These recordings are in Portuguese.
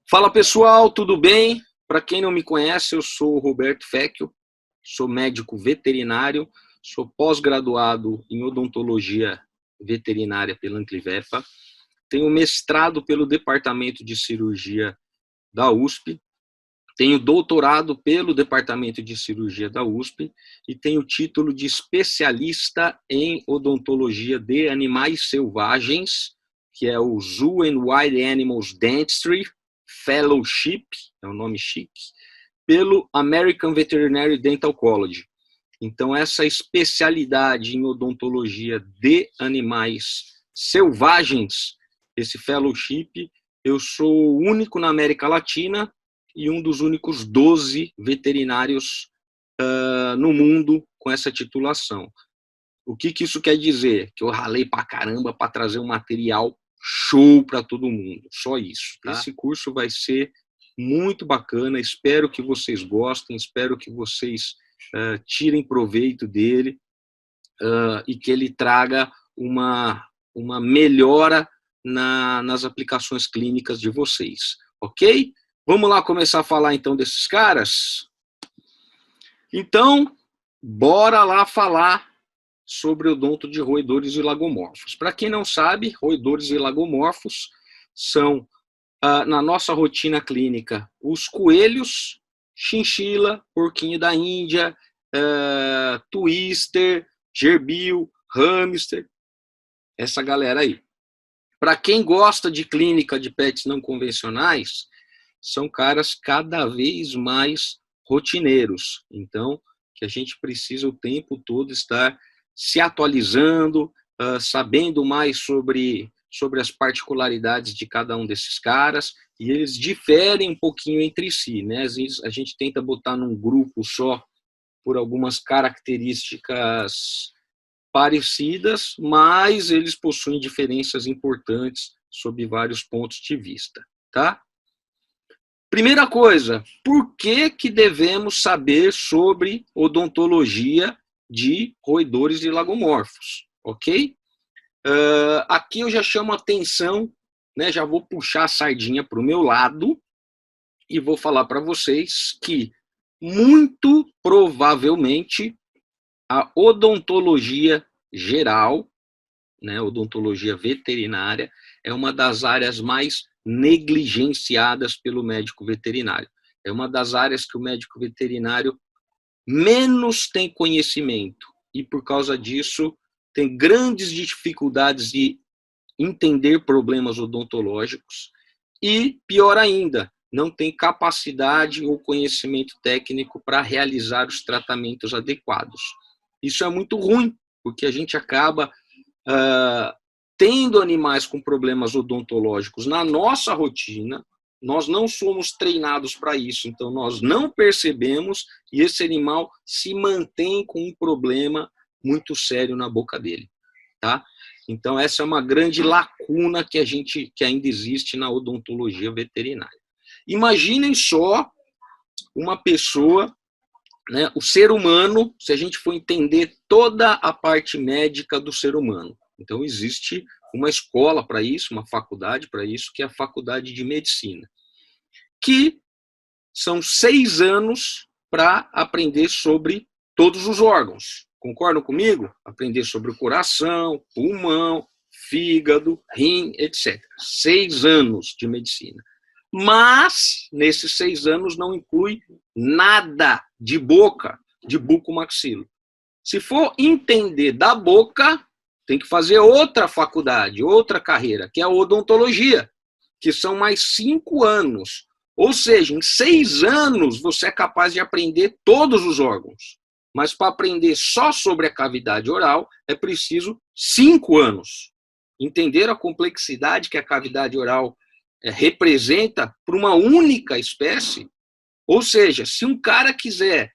Fala pessoal, tudo bem? Para quem não me conhece, eu sou o Roberto Fecchio, sou médico veterinário, sou pós-graduado em odontologia veterinária pela Anclivepa, tenho mestrado pelo Departamento de Cirurgia da USP, tenho doutorado pelo Departamento de Cirurgia da USP e tenho título de especialista em odontologia de animais selvagens, que é o Zoo and Wild Animals Dentistry Fellowship, é um nome chique, pelo American Veterinary Dental College. Então, essa especialidade em odontologia de animais selvagens, esse fellowship, eu sou o único na América Latina e um dos únicos 12 veterinários no mundo com essa titulação. O que isso quer dizer? Que eu ralei pra caramba para trazer um material show para todo mundo, só isso. Tá? Esse curso vai ser muito bacana, espero que vocês gostem, espero que vocês tirem proveito dele e que ele traga uma melhora nas aplicações clínicas de vocês, ok? Vamos lá começar a falar então desses caras? Então, bora lá falar sobre o odonto de roedores e lagomorfos. Para quem não sabe, roedores e lagomorfos são, na nossa rotina clínica, os coelhos, chinchila, porquinho da Índia, twister, gerbil, hamster, essa galera aí. Para quem gosta de clínica de pets não convencionais, são caras cada vez mais rotineiros. Então, que a gente precisa o tempo todo estar se atualizando, sabendo mais sobre as particularidades de cada um desses caras, e eles diferem um pouquinho entre si, né? Às vezes a gente tenta botar num grupo só por algumas características parecidas, mas eles possuem diferenças importantes sob vários pontos de vista, tá? Primeira coisa, por que devemos saber sobre odontologia de roedores e lagomorfos, ok? Aqui eu já chamo a atenção, né, já vou puxar a sardinha para o meu lado e vou falar para vocês que, muito provavelmente, a odontologia geral, né, odontologia veterinária, é uma das áreas mais negligenciadas pelo médico veterinário. É uma das áreas que o médico veterinário menos tem conhecimento e, por causa disso, tem grandes dificuldades de entender problemas odontológicos e, pior ainda, não tem capacidade ou conhecimento técnico para realizar os tratamentos adequados. Isso é muito ruim, porque a gente acaba tendo animais com problemas odontológicos na nossa rotina, nós não somos treinados para isso, então nós não percebemos e esse animal se mantém com um problema muito sério na boca dele, tá? Então essa é uma grande lacuna que ainda existe na odontologia veterinária. Imaginem só uma pessoa, né, o ser humano, se a gente for entender toda a parte médica do ser humano. Então, existe uma escola para isso, uma faculdade para isso, que é a Faculdade de Medicina, que são 6 anos para aprender sobre todos os órgãos. Concordam comigo? Aprender sobre o coração, pulmão, fígado, rim, etc. 6 anos de medicina. Mas, nesses 6 anos, não inclui nada de boca, de bucomaxilo. Se for entender da boca, tem que fazer outra faculdade, outra carreira, que é a odontologia, que são mais 5 anos. Ou seja, em 6 anos você é capaz de aprender todos os órgãos. Mas para aprender só sobre a cavidade oral, é preciso 5 anos. Entender a complexidade que a cavidade oral representa para uma única espécie. Ou seja, se um cara quiser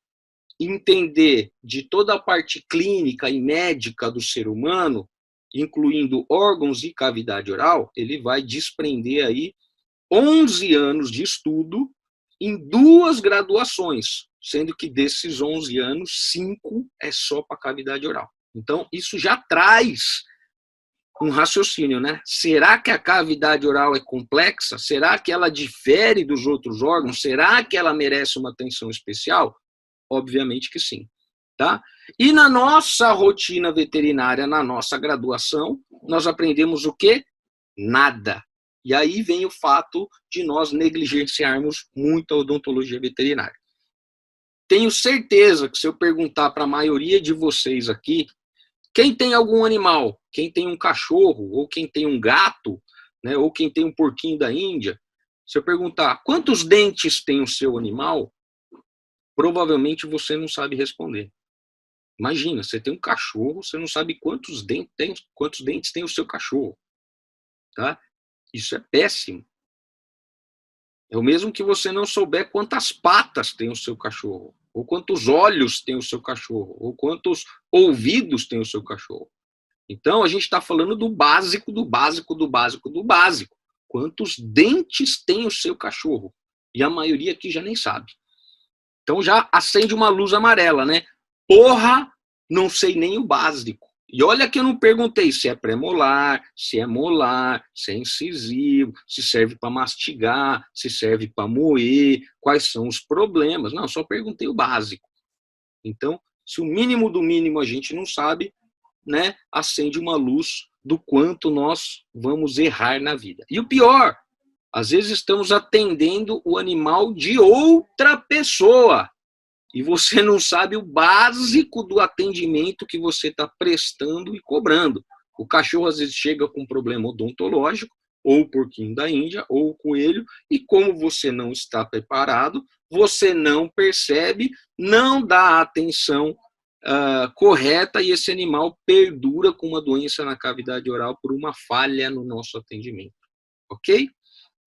entender de toda a parte clínica e médica do ser humano, incluindo órgãos e cavidade oral, ele vai desprender aí 11 anos de estudo em 2 graduações, sendo que desses 11 anos, 5 é só para cavidade oral. Então, isso já traz um raciocínio, né? Será que a cavidade oral é complexa? Será que ela difere dos outros órgãos? Será que ela merece uma atenção especial? Obviamente que sim, tá? E na nossa rotina veterinária, na nossa graduação, nós aprendemos o quê? Nada. E aí vem o fato de nós negligenciarmos muito a odontologia veterinária. Tenho certeza que se eu perguntar para a maioria de vocês aqui, quem tem algum animal, quem tem um cachorro, ou quem tem um gato, né, ou quem tem um porquinho da Índia, se eu perguntar quantos dentes tem o seu animal, provavelmente você não sabe responder. Imagina, você tem um cachorro, você não sabe quantos dentes tem o seu cachorro. Tá? Isso é péssimo. É o mesmo que você não souber quantas patas tem o seu cachorro, ou quantos olhos tem o seu cachorro, ou quantos ouvidos tem o seu cachorro. Então, a gente está falando do básico, do básico, do básico, do básico. Quantos dentes tem o seu cachorro? E a maioria aqui já nem sabe. Então, já acende uma luz amarela, né? Porra, não sei nem o básico. E olha que eu não perguntei se é premolar, se é molar, se é incisivo, se serve para mastigar, se serve para moer, quais são os problemas. Não, só perguntei o básico. Então, se o mínimo do mínimo a gente não sabe, né, acende uma luz do quanto nós vamos errar na vida. E o pior, às vezes estamos atendendo o animal de outra pessoa e você não sabe o básico do atendimento que você está prestando e cobrando. O cachorro às vezes chega com um problema odontológico, ou o porquinho da Índia, ou o coelho, e como você não está preparado, você não percebe, não dá atenção correta e esse animal perdura com uma doença na cavidade oral por uma falha no nosso atendimento. Ok?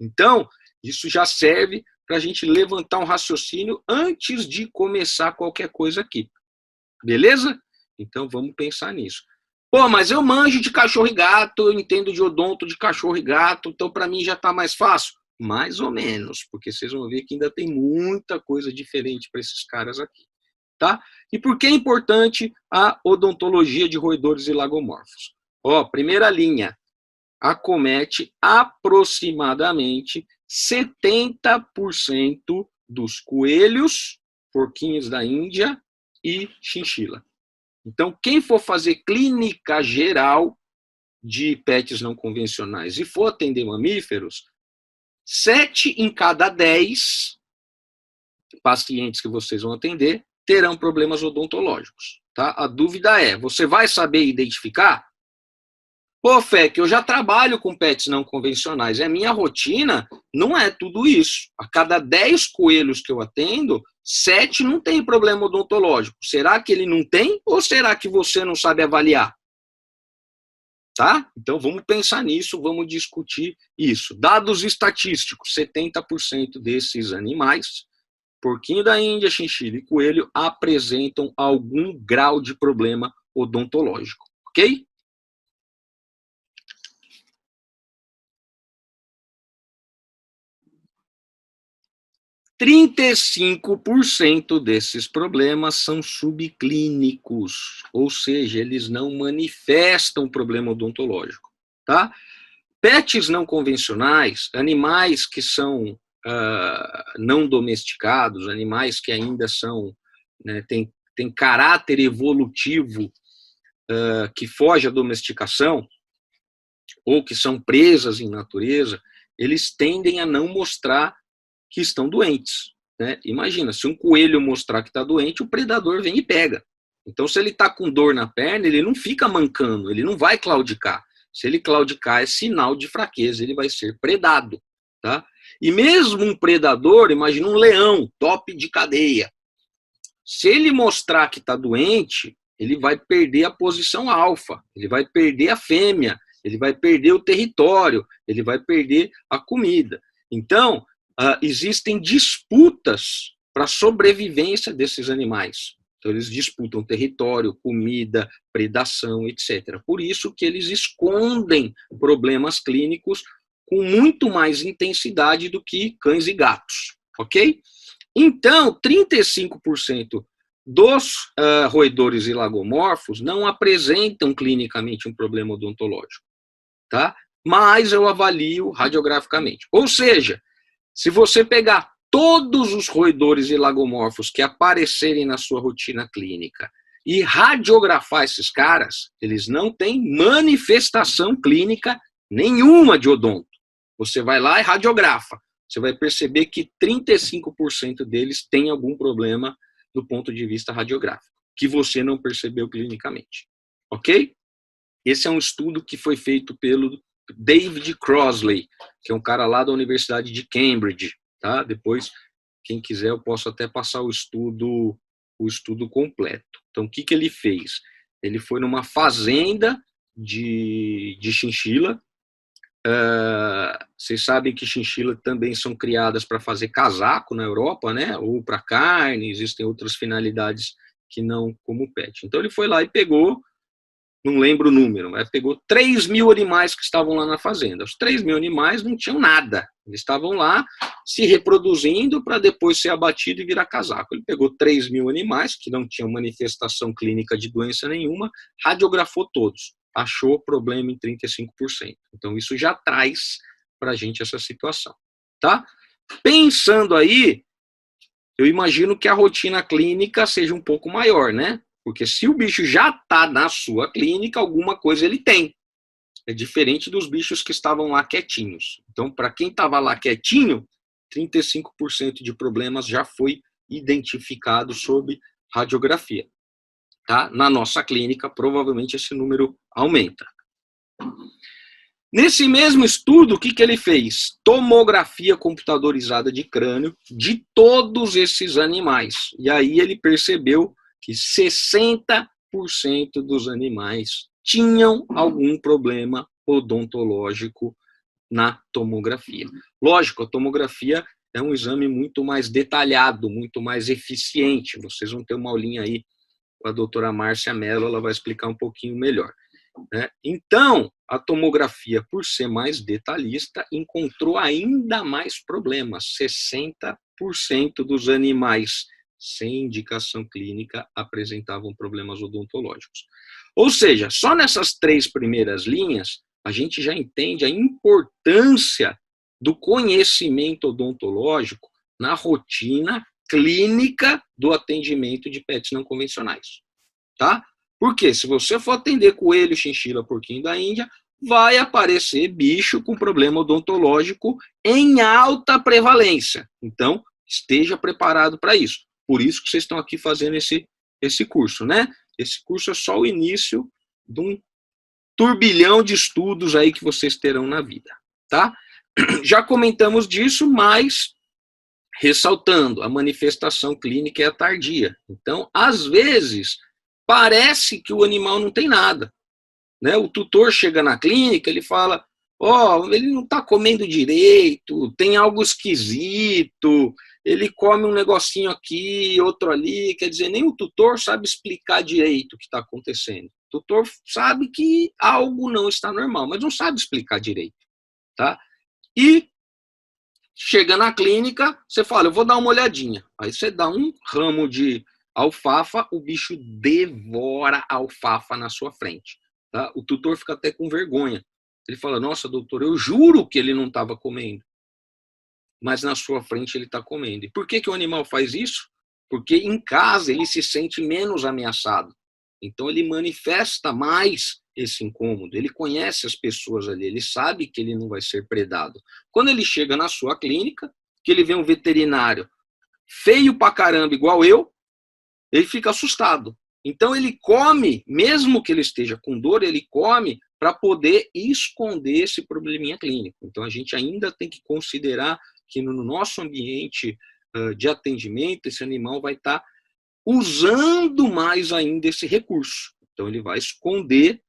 Então, isso já serve para a gente levantar um raciocínio antes de começar qualquer coisa aqui. Beleza? Então, vamos pensar nisso. Pô, mas eu manjo de cachorro e gato, eu entendo de odonto de cachorro e gato, então para mim já está mais fácil? Mais ou menos, porque vocês vão ver que ainda tem muita coisa diferente para esses caras aqui. Tá? E por que é importante a odontologia de roedores e lagomorfos? Ó, primeira linha, acomete aproximadamente 70% dos coelhos, porquinhos da Índia e chinchila. Então, quem for fazer clínica geral de pets não convencionais e for atender mamíferos, 7 em cada 10 pacientes que vocês vão atender terão problemas odontológicos. Tá? A dúvida é, você vai saber identificar? Pô, Fé, que eu já trabalho com pets não convencionais. A minha rotina não é tudo isso. A cada 10 coelhos que eu atendo, 7 não tem problema odontológico. Será que ele não tem ou será que você não sabe avaliar? Tá? Então vamos pensar nisso, vamos discutir isso. Dados estatísticos, 70% desses animais, porquinho da Índia, chinchila e coelho, apresentam algum grau de problema odontológico. Ok? 35% desses problemas são subclínicos, ou seja, eles não manifestam problema odontológico. Tá? Pets não convencionais, animais que são não domesticados, animais que ainda são, né, tem caráter evolutivo que foge à domesticação, ou que são presas em natureza, eles tendem a não mostrar que estão doentes. Né? Imagina, se um coelho mostrar que está doente, o predador vem e pega. Então, se ele está com dor na perna, ele não fica mancando, ele não vai claudicar. Se ele claudicar, é sinal de fraqueza, ele vai ser predado. Tá? E mesmo um predador, imagina um leão, top de cadeia. Se ele mostrar que está doente, ele vai perder a posição alfa, ele vai perder a fêmea, ele vai perder o território, ele vai perder a comida. Então, existem disputas para a sobrevivência desses animais. Então, eles disputam território, comida, predação, etc. Por isso que eles escondem problemas clínicos com muito mais intensidade do que cães e gatos. Ok? Então, 35% dos roedores e lagomorfos não apresentam clinicamente um problema odontológico. tá? Mas eu avalio radiograficamente. Ou seja, se você pegar todos os roedores e lagomorfos que aparecerem na sua rotina clínica e radiografar esses caras, eles não têm manifestação clínica nenhuma de odonto. Você vai lá e radiografa. Você vai perceber que 35% deles têm algum problema do ponto de vista radiográfico, que você não percebeu clinicamente. Ok? Esse é um estudo que foi feito pelo David Crossley, que é um cara lá da Universidade de Cambridge. Tá? Depois, quem quiser, eu posso até passar o estudo completo. Então, o que ele fez? Ele foi numa fazenda de chinchila. Vocês sabem que chinchila também são criadas para fazer casaco na Europa, né? Ou para carne, existem outras finalidades que não como pet. Então, ele foi lá e pegou, não lembro o número, mas pegou 3.000 animais que estavam lá na fazenda. Os 3.000 animais não tinham nada. Eles estavam lá se reproduzindo para depois ser abatido e virar casaco. Ele pegou 3.000 animais que não tinham manifestação clínica de doença nenhuma, radiografou todos. Achou problema em 35%. Então, isso já traz para a gente essa situação. Tá? Pensando aí, eu imagino que a rotina clínica seja um pouco maior, né? Porque se o bicho já está na sua clínica, alguma coisa ele tem. É diferente dos bichos que estavam lá quietinhos. Então, para quem estava lá quietinho, 35% de problemas já foi identificado sob radiografia. Tá? Na nossa clínica, provavelmente esse número aumenta. Nesse mesmo estudo, o que ele fez? Tomografia computadorizada de crânio de todos esses animais. E aí ele percebeu que 60% dos animais tinham algum problema odontológico na tomografia. Lógico, a tomografia é um exame muito mais detalhado, muito mais eficiente. Vocês vão ter uma aulinha aí com a doutora Márcia Mello, ela vai explicar um pouquinho melhor. Né? Então, a tomografia, por ser mais detalhista, encontrou ainda mais problemas. 60% dos animais sem indicação clínica apresentavam problemas odontológicos. Ou seja, só nessas 3 primeiras linhas, a gente já entende a importância do conhecimento odontológico na rotina clínica do atendimento de pets não convencionais. Tá? Porque se você for atender coelho, chinchila, porquinho da Índia, vai aparecer bicho com problema odontológico em alta prevalência. Então, esteja preparado para isso. Por isso que vocês estão aqui fazendo esse curso, né? Esse curso é só o início de um turbilhão de estudos aí que vocês terão na vida, tá? Já comentamos disso, mas ressaltando, a manifestação clínica é tardia. Então, às vezes, parece que o animal não tem nada. Né? O tutor chega na clínica, ele fala, ele não está comendo direito, tem algo esquisito, ele come um negocinho aqui, outro ali, quer dizer, nem o tutor sabe explicar direito o que está acontecendo. O tutor sabe que algo não está normal, mas não sabe explicar direito. Tá? E chega na clínica, você fala, eu vou dar uma olhadinha. Aí você dá um ramo de alfafa, o bicho devora a alfafa na sua frente. Tá? O tutor fica até com vergonha. Ele fala, nossa, doutor, eu juro que ele não estava comendo. Mas na sua frente ele está comendo. E por que o animal faz isso? Porque em casa ele se sente menos ameaçado. Então ele manifesta mais esse incômodo. Ele conhece as pessoas ali, ele sabe que ele não vai ser predado. Quando ele chega na sua clínica, que ele vê um veterinário feio pra caramba igual eu, ele fica assustado. Então ele come, mesmo que ele esteja com dor, ele come para poder esconder esse probleminha clínico. Então a gente ainda tem que considerar que no nosso ambiente de atendimento, esse animal vai estar usando mais ainda esse recurso. Então ele vai esconder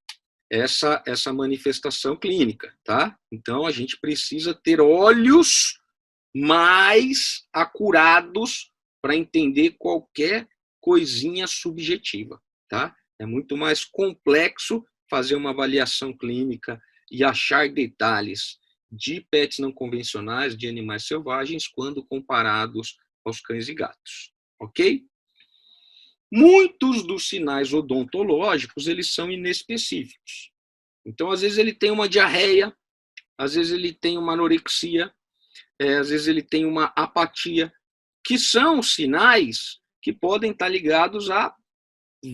essa manifestação clínica, tá? Então a gente precisa ter olhos mais acurados para entender qualquer coisinha subjetiva, tá? É muito mais complexo fazer uma avaliação clínica e achar detalhes de pets não convencionais, de animais selvagens, quando comparados aos cães e gatos, ok? Muitos dos sinais odontológicos, eles são inespecíficos. Então, às vezes ele tem uma diarreia, às vezes ele tem uma anorexia, às vezes ele tem uma apatia, que são sinais que podem estar ligados a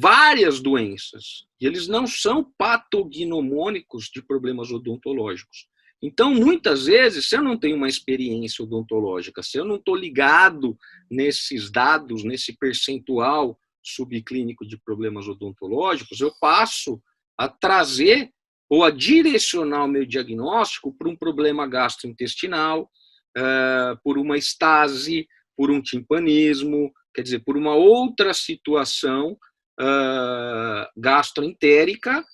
várias doenças. E eles não são patognomônicos de problemas odontológicos. Então, muitas vezes, se eu não tenho uma experiência odontológica, se eu não estou ligado nesses dados, nesse percentual subclínico de problemas odontológicos, eu passo a trazer ou a direcionar o meu diagnóstico para um problema gastrointestinal, por uma estase, por um timpanismo, quer dizer, por uma outra situação gastroentérica,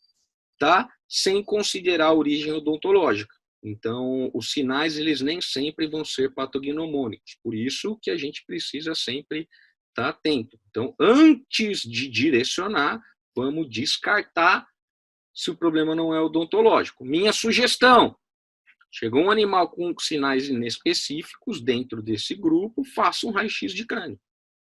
tá? Sem considerar a origem odontológica. Então, os sinais, eles nem sempre vão ser patognomônicos. Por isso que a gente precisa sempre estar atento. Então, antes de direcionar, vamos descartar se o problema não é odontológico. Minha sugestão: chegou um animal com sinais inespecíficos dentro desse grupo, faça um raio-x de crânio.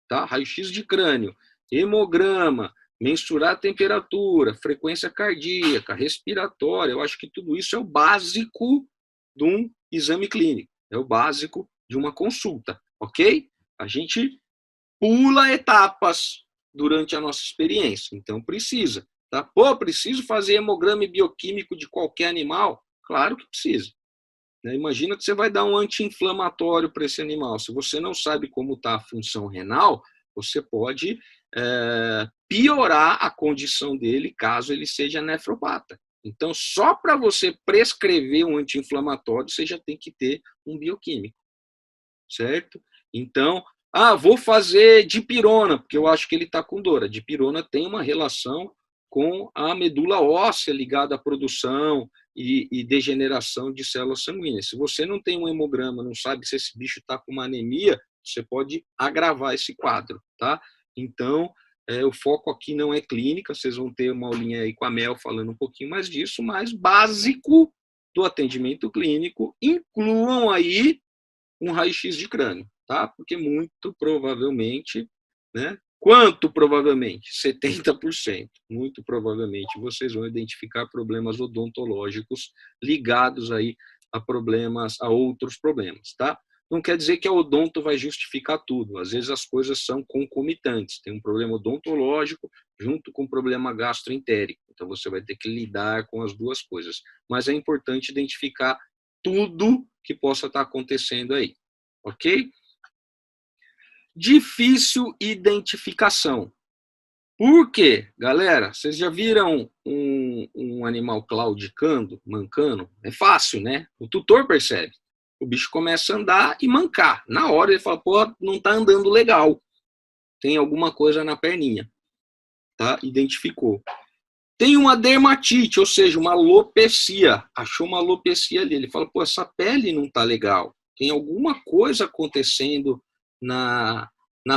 Tá? Raio-x de crânio, hemograma, mensurar a temperatura, frequência cardíaca, respiratória. Eu acho que tudo isso é o básico de um exame clínico, é o básico de uma consulta, ok? A gente pula etapas durante a nossa experiência, então precisa. Tá? Pô, preciso fazer hemograma e bioquímico de qualquer animal? Claro que precisa. Imagina que você vai dar um anti-inflamatório para esse animal. Se você não sabe como está a função renal, você pode piorar a condição dele caso ele seja nefropata. Então, só para você prescrever um anti-inflamatório, você já tem que ter um bioquímico, certo? Então, vou fazer dipirona, porque eu acho que ele está com dor. A dipirona tem uma relação com a medula óssea ligada à produção e degeneração de células sanguíneas. Se você não tem um hemograma, não sabe se esse bicho está com uma anemia, você pode agravar esse quadro, tá? Então, o foco aqui não é clínica, vocês vão ter uma aulinha aí com a Mel falando um pouquinho mais disso, mas básico do atendimento clínico, incluam aí um raio-x de crânio, tá? Porque muito provavelmente, né? Quanto provavelmente? 70%. Muito provavelmente vocês vão identificar problemas odontológicos ligados aí a problemas, a outros problemas, tá? Não quer dizer que a odonto vai justificar tudo. Às vezes as coisas são concomitantes. Tem um problema odontológico junto com um problema gastroentérico. Então você vai ter que lidar com as duas coisas. Mas é importante identificar tudo que possa estar acontecendo aí, ok? Difícil identificação. Por quê? Galera, vocês já viram um animal claudicando, mancando? É fácil, né? O tutor percebe. O bicho começa a andar e mancar. Na hora ele fala, pô, não tá andando legal. Tem alguma coisa na perninha. Tá? Identificou. Tem uma dermatite, ou seja, uma alopecia. Achou uma alopecia ali. Ele fala, pô, essa pele não tá legal. Tem alguma coisa acontecendo na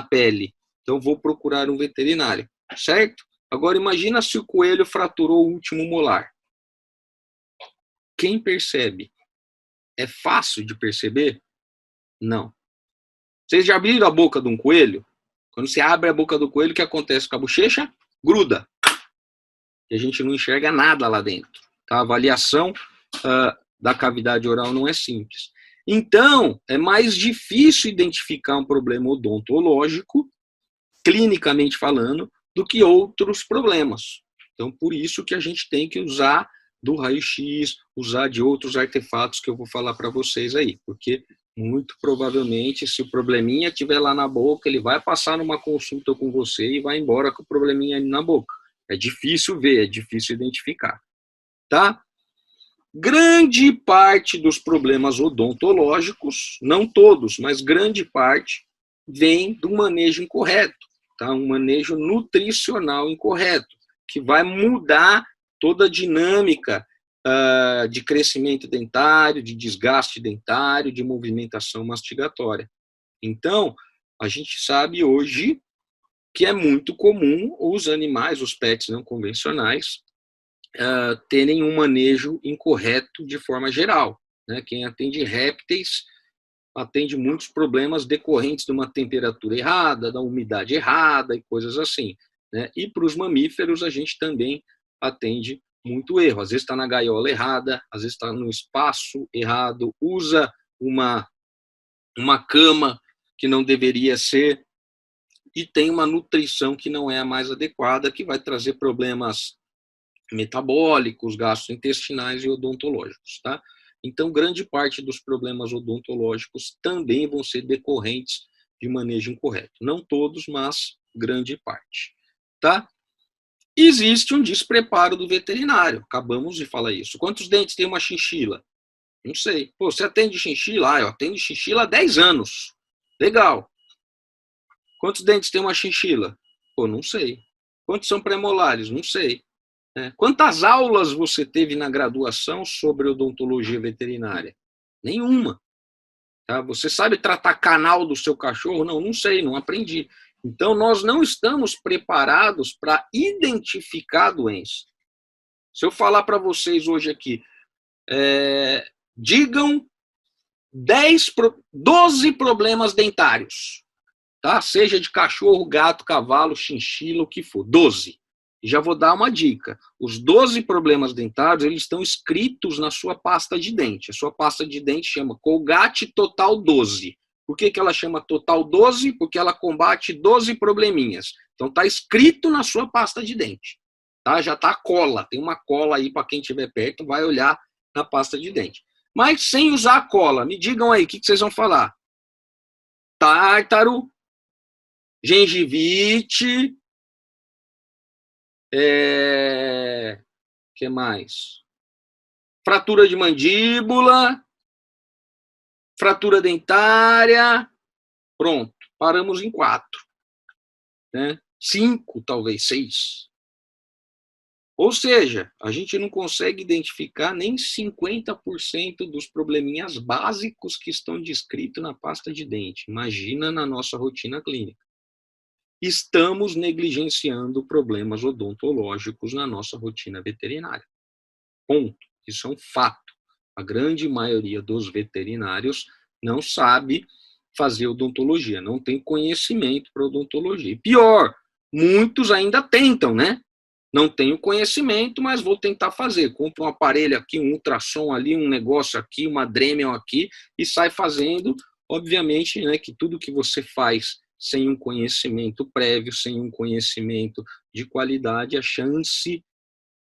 pele. Então, vou procurar um veterinário, certo? Agora, imagina se o coelho fraturou o último molar. Quem percebe? É fácil de perceber? Não. Vocês já abriram a boca de um coelho? Quando você abre a boca do coelho, o que acontece com a bochecha? Gruda. E a gente não enxerga nada lá dentro. Tá? A avaliação da cavidade oral não é simples. Então, é mais difícil identificar um problema odontológico, clinicamente falando, do que outros problemas. Então, por isso que a gente tem que usar do raio-x, usar de outros artefatos que eu vou falar para vocês aí, porque muito provavelmente, se o probleminha estiver lá na boca, ele vai passar numa consulta com você e vai embora com o probleminha ali na boca. É difícil ver, é difícil identificar, tá? Grande parte dos problemas odontológicos, não todos, mas grande parte, vem do manejo incorreto, tá? Um manejo nutricional incorreto, que vai mudar toda a dinâmica de crescimento dentário, de desgaste dentário, de movimentação mastigatória. Então, a gente sabe hoje que é muito comum os animais, os pets não convencionais, terem um manejo incorreto de forma geral. Né? Quem atende répteis atende muitos problemas decorrentes de uma temperatura errada, da umidade errada e coisas assim. Né? E para os mamíferos a gente também atende muito erro. Às vezes está na gaiola errada, às vezes está no espaço errado, usa uma cama que não deveria ser e tem uma nutrição que não é a mais adequada, que vai trazer problemas metabólicos, gastrointestinais e odontológicos, tá? Então, grande parte dos problemas odontológicos também vão ser decorrentes de manejo incorreto. Não todos, mas grande parte, tá? Existe um despreparo do veterinário. Acabamos de falar isso. Quantos dentes tem uma chinchila? Não sei. Pô, você atende chinchila? Ah, eu atendo chinchila há 10 anos. Legal. Quantos dentes tem uma chinchila? Pô, não sei. Quantos são premolares? Não sei. Quantas aulas você teve na graduação sobre odontologia veterinária? Nenhuma. Tá? Você sabe tratar canal do seu cachorro? Não, não sei, não aprendi. Então, nós não estamos preparados para identificar a doença. Se eu falar para vocês hoje aqui, digam 12 problemas dentários, tá? Seja de cachorro, gato, cavalo, chinchila, o que for, 12. Já vou dar uma dica. Os 12 problemas dentários, eles estão escritos na sua pasta de dente. A sua pasta de dente chama Colgate Total 12. Por que ela chama Total 12? Porque ela combate 12 probleminhas. Então está escrito na sua pasta de dente. Tá? Já está a cola. Tem uma cola aí para quem estiver perto, vai olhar na pasta de dente. Mas sem usar a cola, me digam aí, o que vocês vão falar? Tártaro, gengivite, que mais? Fratura de mandíbula, fratura dentária, pronto, paramos em 4, né? 5, talvez 6. Ou seja, a gente não consegue identificar nem 50% dos probleminhas básicos que estão descritos na pasta de dente. Imagina na nossa rotina clínica. Estamos negligenciando problemas odontológicos na nossa rotina veterinária. Ponto. Isso é um fato. A grande maioria dos veterinários não sabe fazer odontologia, não tem conhecimento para odontologia. E pior, muitos ainda tentam, né? Não tenho conhecimento, mas vou tentar fazer. Compra um aparelho aqui, um ultrassom ali, um negócio aqui, uma Dremel aqui e sai fazendo. Obviamente, né, que tudo que você faz sem um conhecimento prévio, sem um conhecimento de qualidade, a chance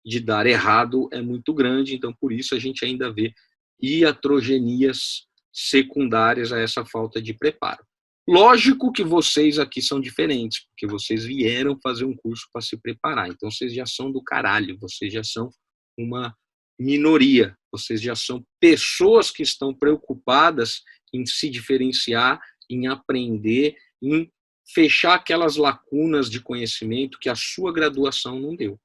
de dar errado é muito grande. Então, por isso, a gente ainda vê iatrogenias secundárias a essa falta de preparo. Lógico que vocês aqui são diferentes, porque vocês vieram fazer um curso para se preparar. Então, vocês já são do caralho, vocês já são uma minoria, vocês já são pessoas que estão preocupadas em se diferenciar, em aprender, em fechar aquelas lacunas de conhecimento que a sua graduação não deu.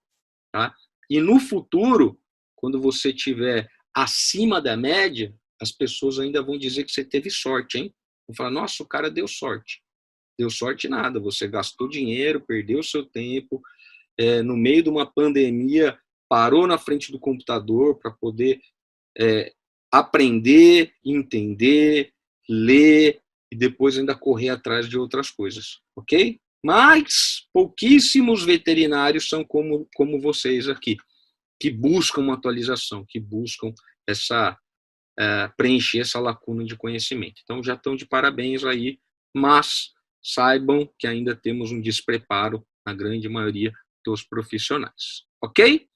Tá? E no futuro, quando você estiver acima da média, as pessoas ainda vão dizer que você teve sorte, hein? Vão falar, nossa, o cara deu sorte. Deu sorte nada, você gastou dinheiro, perdeu seu tempo, no meio de uma pandemia, parou na frente do computador para poder aprender, entender, ler e depois ainda correr atrás de outras coisas, ok? Mas pouquíssimos veterinários são como vocês aqui, que buscam uma atualização, que buscam preencher essa lacuna de conhecimento. Então já estão de parabéns aí, mas saibam que ainda temos um despreparo na grande maioria dos profissionais, ok?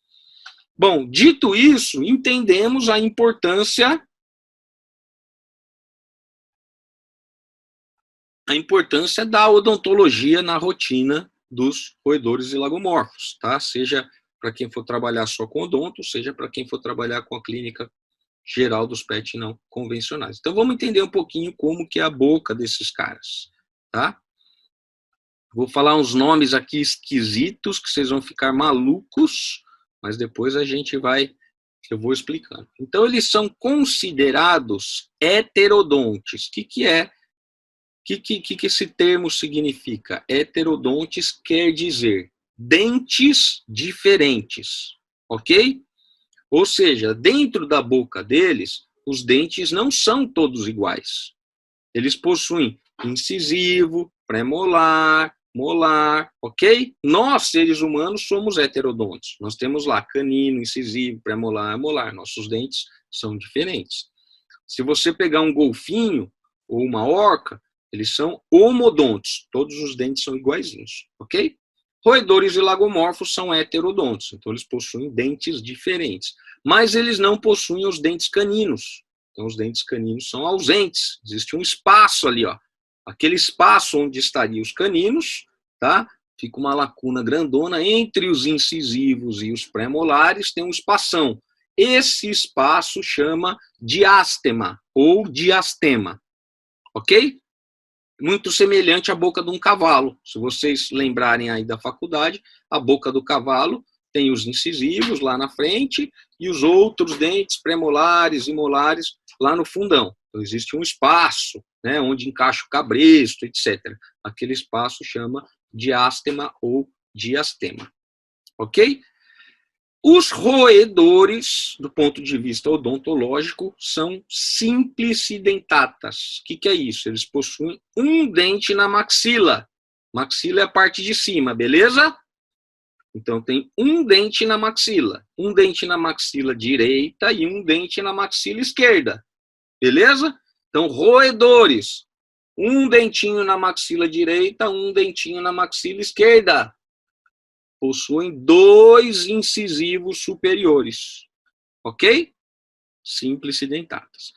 Bom, dito isso, entendemos a importância da odontologia na rotina dos roedores e lagomorfos, tá? Seja para quem for trabalhar só com odonto, seja para quem for trabalhar com a clínica geral dos pets não convencionais. Então vamos entender um pouquinho como que é a boca desses caras, tá? Vou falar uns nomes aqui esquisitos que vocês vão ficar malucos, mas depois eu vou explicando. Então eles são considerados heterodontes. O que esse termo significa? Heterodontes quer dizer dentes diferentes, ok? Ou seja, dentro da boca deles, os dentes não são todos iguais. Eles possuem incisivo, premolar, molar, ok? Nós, seres humanos, somos heterodontes. Nós temos lá canino, incisivo, pré-molar, molar. Nossos dentes são diferentes. Se você pegar um golfinho ou uma orca, eles são homodontes. Todos os dentes são iguaizinhos, ok? Roedores e lagomorfos são heterodontes, então eles possuem dentes diferentes. Mas eles não possuem os dentes caninos. Então os dentes caninos são ausentes. Existe um espaço ali, ó. Aquele espaço onde estariam os caninos, tá? Fica uma lacuna grandona entre os incisivos e os pré-molares, tem um espação. Esse espaço chama diástema ou diastema, ok? Muito semelhante à boca de um cavalo. Se vocês lembrarem aí da faculdade, a boca do cavalo tem os incisivos lá na frente e os outros dentes pré-molares e molares lá no fundão. Então existe um espaço, né, onde encaixa o cabresto, etc. Aquele espaço chama diástema ou diastema, ok? Os roedores, do ponto de vista odontológico, são simplicidentatas. O que é isso? Eles possuem um dente na maxila. Maxila é a parte de cima, beleza? Então tem um dente na maxila. Um dente na maxila direita e um dente na maxila esquerda. Beleza? Então, roedores. Um dentinho na maxila direita, um dentinho na maxila esquerda. Possuem 2 incisivos superiores, ok? Simplicidentatas.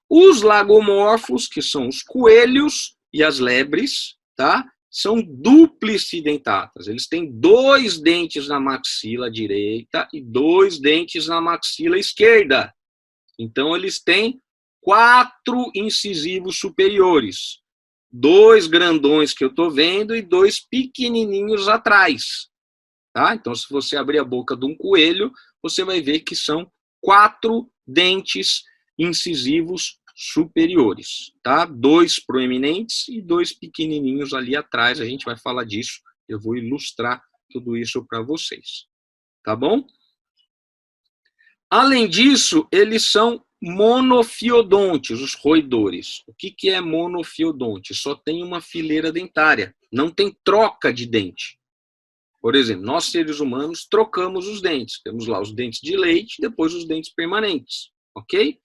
Os lagomorfos, que são os coelhos e as lebres, tá? São duplicidentatas. Eles têm 2 dentes na maxila direita e 2 dentes na maxila esquerda. Então, eles têm 4 incisivos superiores. 2 grandões que eu estou vendo e 2 pequenininhos atrás. Tá? Então, se você abrir a boca de um coelho, você vai ver que são 4 dentes incisivos superiores. Tá? 2 proeminentes e 2 pequenininhos ali atrás. A gente vai falar disso. Eu vou ilustrar tudo isso para vocês. Tá bom? Além disso, eles são monofiodontes, os roedores. O que é monofiodonte? Só tem uma fileira dentária. Não tem troca de dente. Por exemplo, nós seres humanos trocamos os dentes. Temos lá os dentes de leite, depois os dentes permanentes, ok?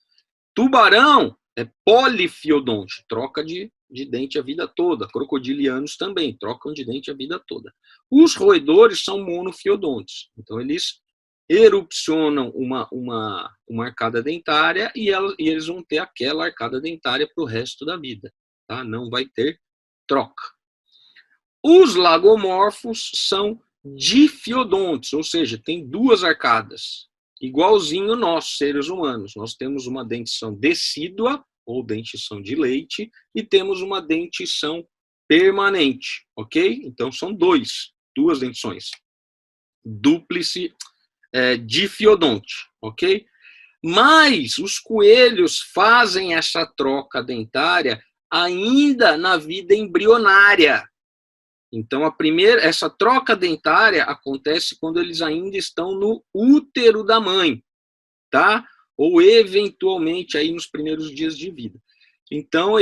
Tubarão é polifiodonte, troca de dente a vida toda. Crocodilianos também trocam de dente a vida toda. Os roedores são monofiodontes. Então, eles erupcionam uma arcada dentária e eles vão ter aquela arcada dentária para o resto da vida. Tá? Não vai ter troca. Os lagomorfos são difiodontes, ou seja, tem 2 arcadas, igualzinho nós, seres humanos. Nós temos uma dentição decídua, ou dentição de leite, e temos uma dentição permanente, ok? Então, são 2 dentições. Difiodonte, ok? Mas os coelhos fazem essa troca dentária ainda na vida embrionária. Então, essa troca dentária acontece quando eles ainda estão no útero da mãe, tá? Ou eventualmente aí nos primeiros dias de vida. Então,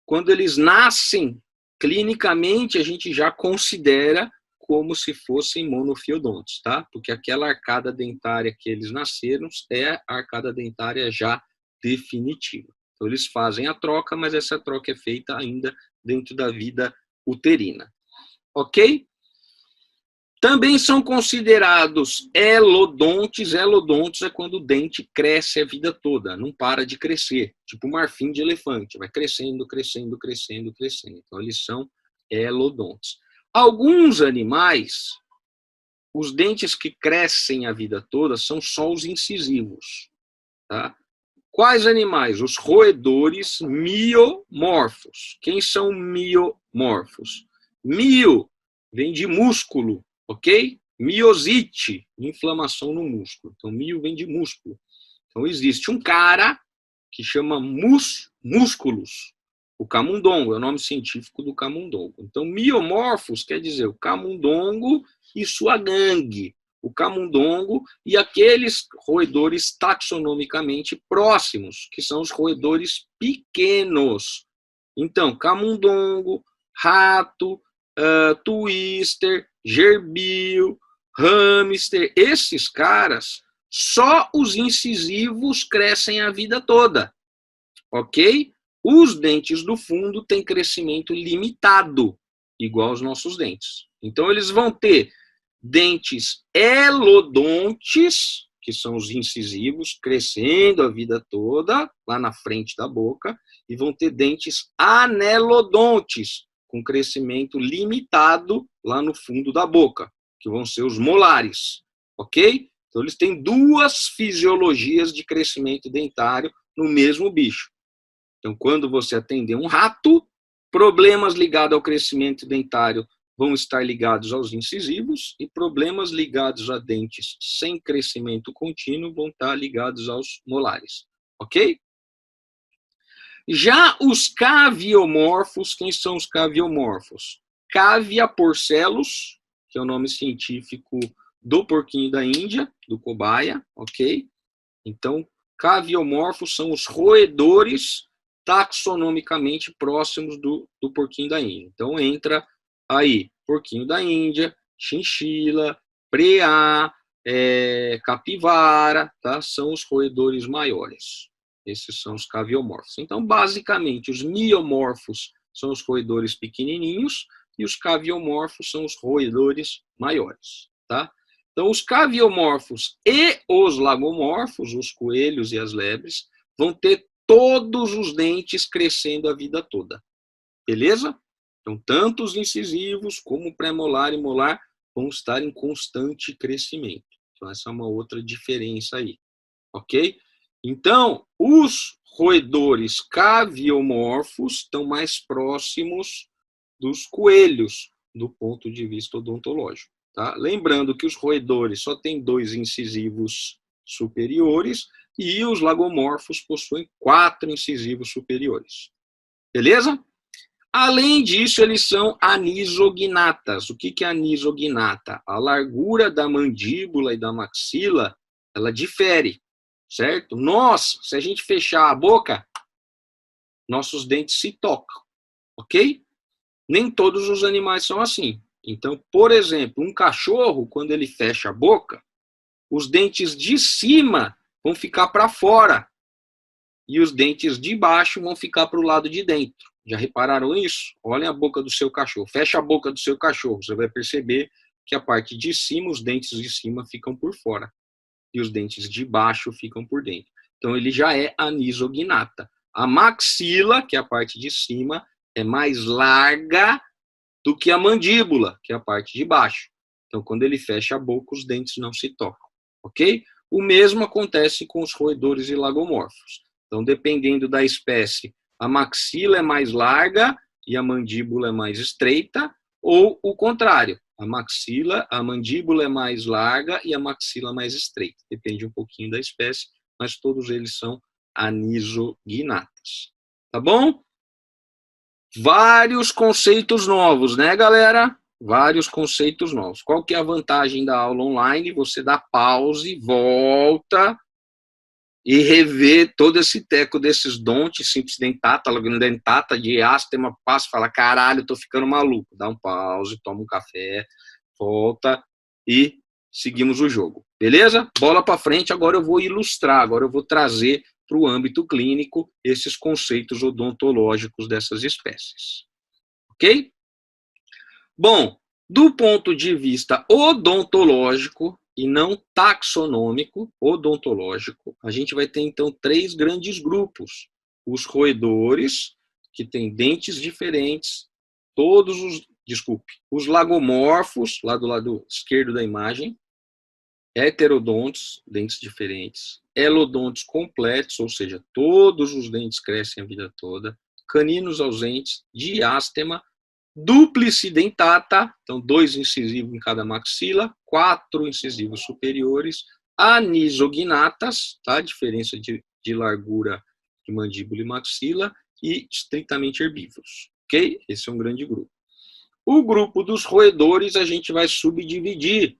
quando eles nascem, clinicamente, a gente já considera como se fossem monofiodontes, tá? Porque aquela arcada dentária que eles nasceram é a arcada dentária já definitiva. Então, eles fazem a troca, mas essa troca é feita ainda dentro da vida uterina, ok? Também são considerados elodontes. Elodontes é quando o dente cresce a vida toda, não para de crescer, tipo marfim de elefante, vai crescendo, crescendo, crescendo, crescendo. Então, eles são elodontes. Alguns animais, os dentes que crescem a vida toda são só os incisivos, tá? Quais animais? Os roedores miomorfos. Quem são miomorfos? Mio vem de músculo, ok? Miosite, inflamação no músculo. Então, mio vem de músculo. Então, existe um cara que chama músculos. O camundongo é o nome científico do camundongo. Então, miomorfos quer dizer o camundongo e sua gangue. O camundongo e aqueles roedores taxonomicamente próximos, que são os roedores pequenos. Então, camundongo, rato, twister, gerbil, hamster, esses caras, só os incisivos crescem a vida toda, ok? Os dentes do fundo têm crescimento limitado, igual aos nossos dentes. Então, eles vão ter dentes elodontes, que são os incisivos, crescendo a vida toda, lá na frente da boca, e vão ter dentes anelodontes, com crescimento limitado lá no fundo da boca, que vão ser os molares, ok? Então, eles têm duas fisiologias de crescimento dentário no mesmo bicho. Então, quando você atender um rato, problemas ligados ao crescimento dentário vão estar ligados aos incisivos e problemas ligados a dentes sem crescimento contínuo vão estar ligados aos molares, ok? Já os caviomorfos, quem são os caviomorfos? Cavia porcellus, que é o nome científico do porquinho da Índia, do cobaia, ok? Então, caviomorfos são os roedores taxonomicamente próximos do porquinho da Índia. Então, entra aí porquinho da Índia, chinchila, preá, capivara, tá? São os roedores maiores. Esses são os caviomorfos. Então, basicamente, os miomorfos são os roedores pequenininhos e os caviomorfos são os roedores maiores, tá? Então, os caviomorfos e os lagomorfos, os coelhos e as lebres, vão ter todos os dentes crescendo a vida toda. Beleza? Então, tanto os incisivos como o pré-molar e molar vão estar em constante crescimento. Então, essa é uma outra diferença aí. Ok? Então, os roedores caviomorfos estão mais próximos dos coelhos do ponto de vista odontológico. Tá? Lembrando que os roedores só têm 2 incisivos superiores e os lagomorfos possuem 4 incisivos superiores. Beleza? Além disso, eles são anisognatas. O que é anisognata? A largura da mandíbula e da maxila, ela difere, certo? Nós, se a gente fechar a boca, nossos dentes se tocam, ok? Nem todos os animais são assim. Então, por exemplo, um cachorro, quando ele fecha a boca, os dentes de cima vão ficar para fora e os dentes de baixo vão ficar para o lado de dentro. Já repararam isso? Olhem a boca do seu cachorro. Fecha a boca do seu cachorro. Você vai perceber que a parte de cima, os dentes de cima ficam por fora. E os dentes de baixo ficam por dentro. Então, ele já é anisognata. A maxila, que é a parte de cima, é mais larga do que a mandíbula, que é a parte de baixo. Então, quando ele fecha a boca, os dentes não se tocam. Ok? O mesmo acontece com os roedores e lagomorfos. Então, dependendo da espécie, a maxila é mais larga e a mandíbula é mais estreita, ou o contrário, a mandíbula é mais larga e a maxila mais estreita. Depende um pouquinho da espécie, mas todos eles são anisognatas. Tá bom? Vários conceitos novos, né, galera? Vários conceitos novos. Qual que é a vantagem da aula online? Você dá pause, volta e rever todo esse teco desses dontes, simples dentata, dentata, diástema, passa, fala, caralho, tô ficando maluco. Dá um pause, toma um café, volta e seguimos o jogo. Beleza? Bola para frente, agora eu vou ilustrar, agora eu vou trazer para o âmbito clínico esses conceitos odontológicos dessas espécies. Ok? Bom, do ponto de vista odontológico, e não taxonômico, odontológico, a gente vai ter, então, 3 grandes grupos. Os roedores, que têm dentes diferentes, os lagomorfos, lá do lado esquerdo da imagem, heterodontos, dentes diferentes, elodontos completos, ou seja, todos os dentes crescem a vida toda, caninos ausentes, diástema, duplicidentata, então 2 incisivos em cada maxila, 4 incisivos superiores, anisognatas, tá? Diferença de largura de mandíbula e maxila, e estritamente herbívoros, ok? Esse é um grande grupo. O grupo dos roedores a gente vai subdividir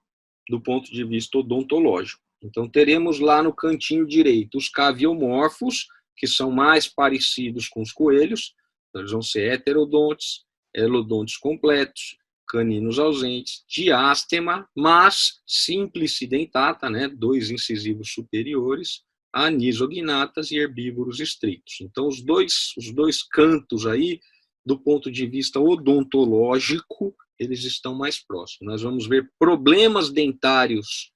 do ponto de vista odontológico. Então, teremos lá no cantinho direito os caviomorfos, que são mais parecidos com os coelhos, então, eles vão ser heterodontes, elodontos completos, caninos ausentes, diástema, mas símplice dentata, né, 2 incisivos superiores, anisognatas e herbívoros estritos. Então, os dois cantos aí, do ponto de vista odontológico, eles estão mais próximos. Nós vamos ver problemas dentários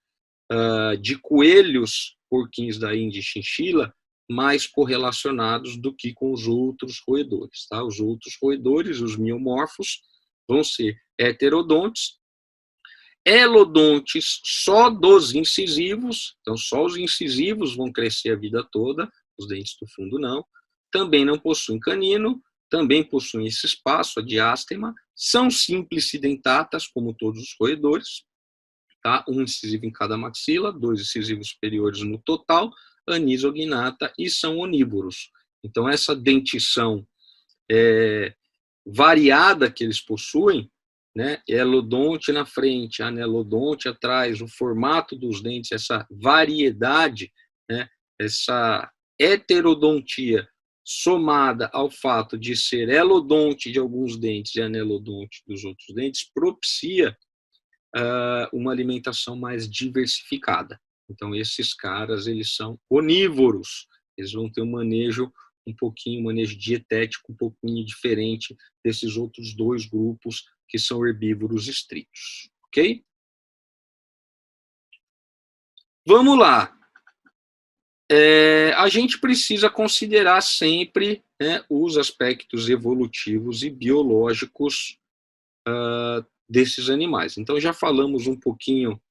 de coelhos, porquinhos da Índia e chinchila, mais correlacionados do que com os outros roedores. Tá? Os outros roedores, os miomorfos, vão ser heterodontes, elodontes só dos incisivos, então só os incisivos vão crescer a vida toda, os dentes do fundo não, também não possuem canino, também possuem esse espaço, a diástema, são simplicidentatas, como todos os roedores, tá? Um incisivo em cada maxila, 2 incisivos superiores no total, anisognata, e são onívoros. Então, essa dentição variada que eles possuem, né, elodonte na frente, anelodonte atrás, o formato dos dentes, essa variedade, né, essa heterodontia somada ao fato de ser elodonte de alguns dentes e anelodonte dos outros dentes, propicia uma alimentação mais diversificada. Então, esses caras, eles são onívoros, eles vão ter um manejo dietético um pouquinho diferente desses outros 2 grupos que são herbívoros estritos, ok? Vamos lá. A gente precisa considerar sempre, né, os aspectos evolutivos e biológicos desses animais. Então, já falamos um pouquinho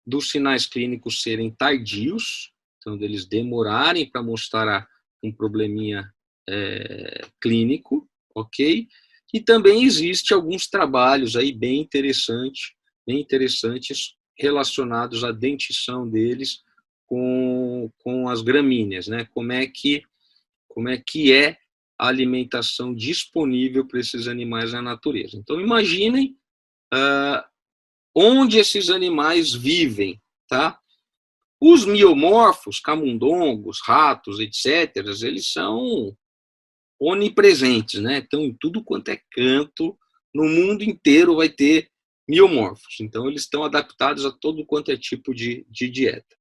dos sinais clínicos serem tardios, então, deles demorarem para mostrar um probleminha clínico, ok? E também existe alguns trabalhos aí bem interessantes relacionados à dentição deles com as gramíneas, né? Como é que é a alimentação disponível para esses animais na natureza. Então, imaginem onde esses animais vivem, tá? Os miomorfos, camundongos, ratos, etc., eles são onipresentes, né? Então, em tudo quanto é canto, no mundo inteiro vai ter miomorfos. Então, eles estão adaptados a todo quanto é tipo de dieta.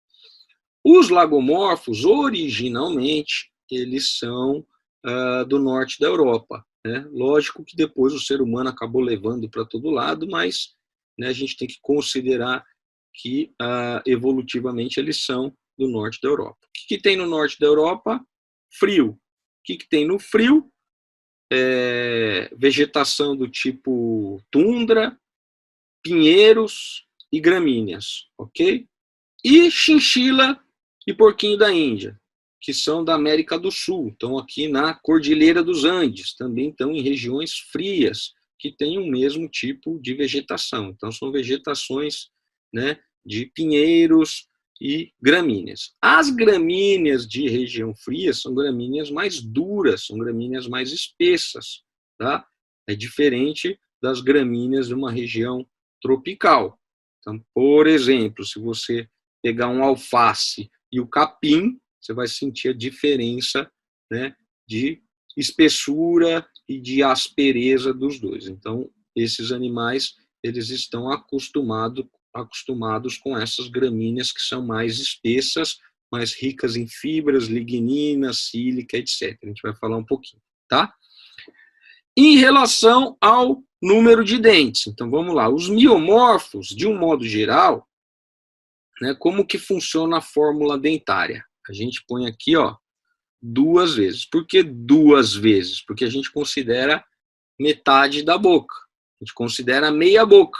Os lagomorfos, originalmente, eles são do norte da Europa, né? Lógico que depois o ser humano acabou levando para todo lado, mas, né, a gente tem que considerar que evolutivamente eles são do norte da Europa. O que tem no norte da Europa? Frio. O que tem no frio? Vegetação do tipo tundra, pinheiros e gramíneas, ok? E chinchila e porquinho da Índia, que são da América do Sul, estão aqui na Cordilheira dos Andes, também estão em regiões frias, que têm o mesmo tipo de vegetação. Então, são vegetações, né, de pinheiros e gramíneas. As gramíneas de região fria são gramíneas mais duras, são gramíneas mais espessas, tá? É diferente das gramíneas de uma região tropical. Então, por exemplo, se você pegar um alface e o capim, você vai sentir a diferença, né, de espessura e de aspereza dos dois. Então, esses animais, eles estão acostumados com essas gramíneas que são mais espessas, mais ricas em fibras, lignina, sílica, etc. A gente vai falar um pouquinho, tá? Em relação ao número de dentes, então vamos lá, os miomorfos, de um modo geral, né, como que funciona a fórmula dentária? A gente põe aqui, ó, 2 vezes. Por que 2 vezes? Porque a gente considera metade da boca. A gente considera meia boca,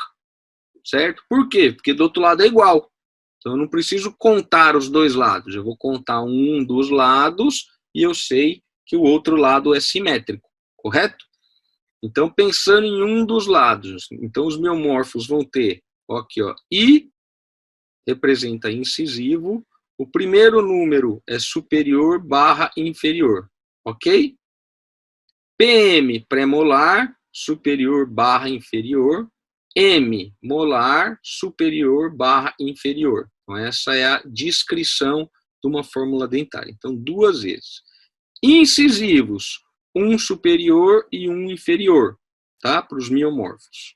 certo? Por quê? Porque do outro lado é igual. Então, eu não preciso contar os 2 lados. Eu vou contar um dos lados e eu sei que o outro lado é simétrico, correto? Então, pensando em um dos lados, então os miomorfos vão ter, ó, aqui, ó, I representa incisivo, o primeiro número é superior barra inferior, ok? PM, premolar, superior barra inferior, M, molar, superior barra inferior. Então, essa é a descrição de uma fórmula dentária. Então, 2 vezes. Incisivos, um superior e um inferior. tá? Para os miomorfos.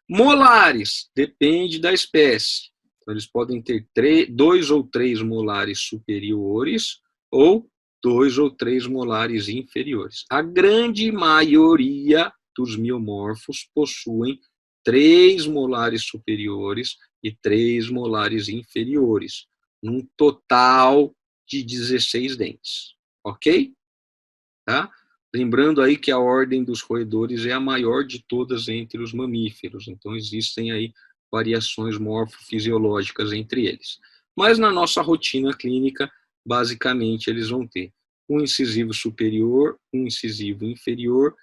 Molares, depende da espécie. Então, eles podem ter 2 ou 3 molares superiores ou 2 ou 3 molares inferiores. A grande maioria dos miomorfos possuem 3 molares superiores e 3 molares inferiores, num total de 16 dentes. Ok? Tá? Lembrando aí que a ordem dos roedores é a maior de todas entre os mamíferos, então existem aí variações morfofisiológicas entre eles. Mas na nossa rotina clínica, basicamente eles vão ter um incisivo superior, um incisivo inferior,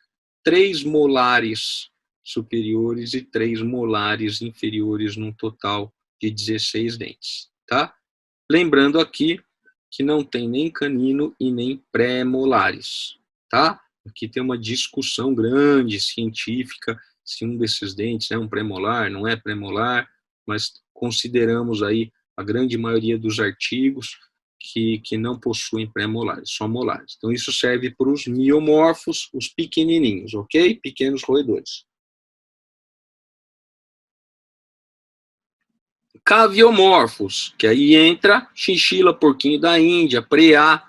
3 molares superiores e 3 molares inferiores, num total de 16 dentes, tá? Lembrando aqui que não tem nem canino e nem pré-molares, tá? Aqui tem uma discussão grande, científica, se um desses dentes é um pré-molar, não é pré-molar, mas consideramos aí a grande maioria dos artigos que não possuem pré-molares, só molares. Então, isso serve para os miomorfos, os pequenininhos, ok? Pequenos roedores. Caviomorfos, que aí entra chinchila, porquinho da Índia, preá,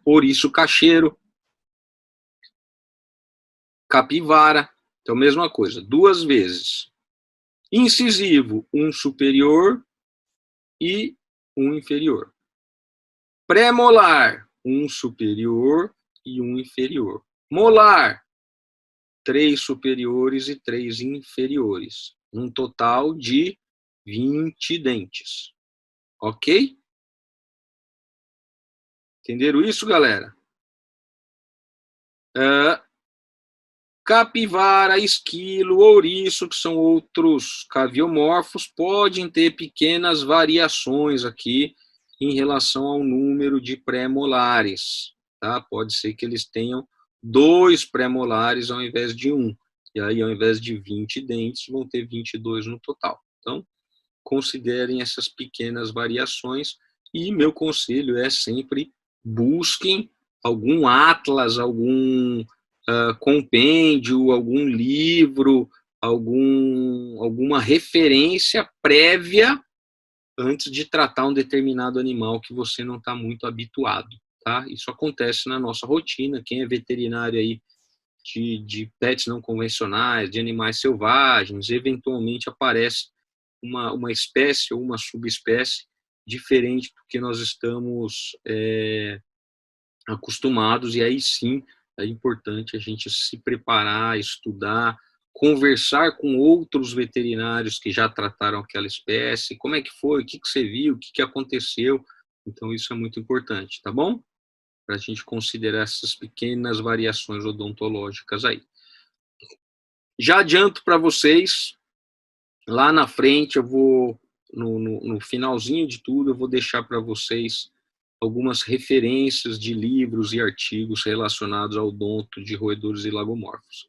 ouriço cacheiro, capivara, então mesma coisa, 2 vezes. Incisivo, um superior e um inferior. Pré-molar, um superior e um inferior. Molar, 3 superiores e 3 inferiores, um total de 20 dentes. Ok? Entenderam isso, galera? Capivara, esquilo, ouriço, que são outros caviomorfos, podem ter pequenas variações aqui em relação ao número de pré-molares. Tá? Pode ser que eles tenham 2 pré-molares ao invés de 1. E aí, ao invés de 20 dentes, vão ter 22 no total. Então, considerem essas pequenas variações. E meu conselho é sempre busquem algum atlas, algum compêndio, algum livro, alguma referência prévia antes de tratar um determinado animal que você não está muito habituado, tá? Isso acontece na nossa rotina. Quem é veterinário aí de pets não convencionais, de animais selvagens, eventualmente aparece uma espécie ou uma subespécie diferente do que nós estamos acostumados, e aí sim é importante a gente se preparar, estudar, conversar com outros veterinários que já trataram aquela espécie, como é que foi, o que você viu, o que aconteceu. Então isso é muito importante, tá bom? Para a gente considerar essas pequenas variações odontológicas aí. Já adianto para vocês, lá na frente eu vou, no finalzinho de tudo, eu vou deixar para vocês algumas referências de livros e artigos relacionados ao odonto de roedores e lagomorfos.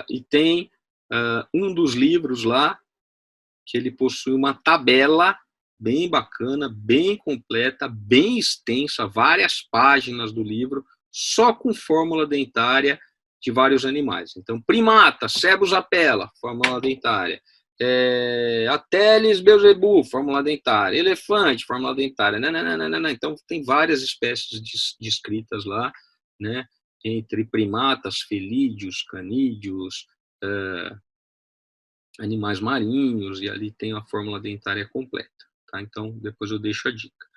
E tem um dos livros lá que ele possui uma tabela bem bacana, bem completa, bem extensa, várias páginas do livro, só com fórmula dentária de vários animais. Então, primata, Cebus apella, fórmula dentária. Ateles beelzebu, fórmula dentária. Elefante, fórmula dentária. Não. Então, tem várias espécies descritas lá, né? Entre primatas, felídeos, canídeos, animais marinhos, e ali tem a fórmula dentária completa. Tá? Então, depois eu deixo a dica.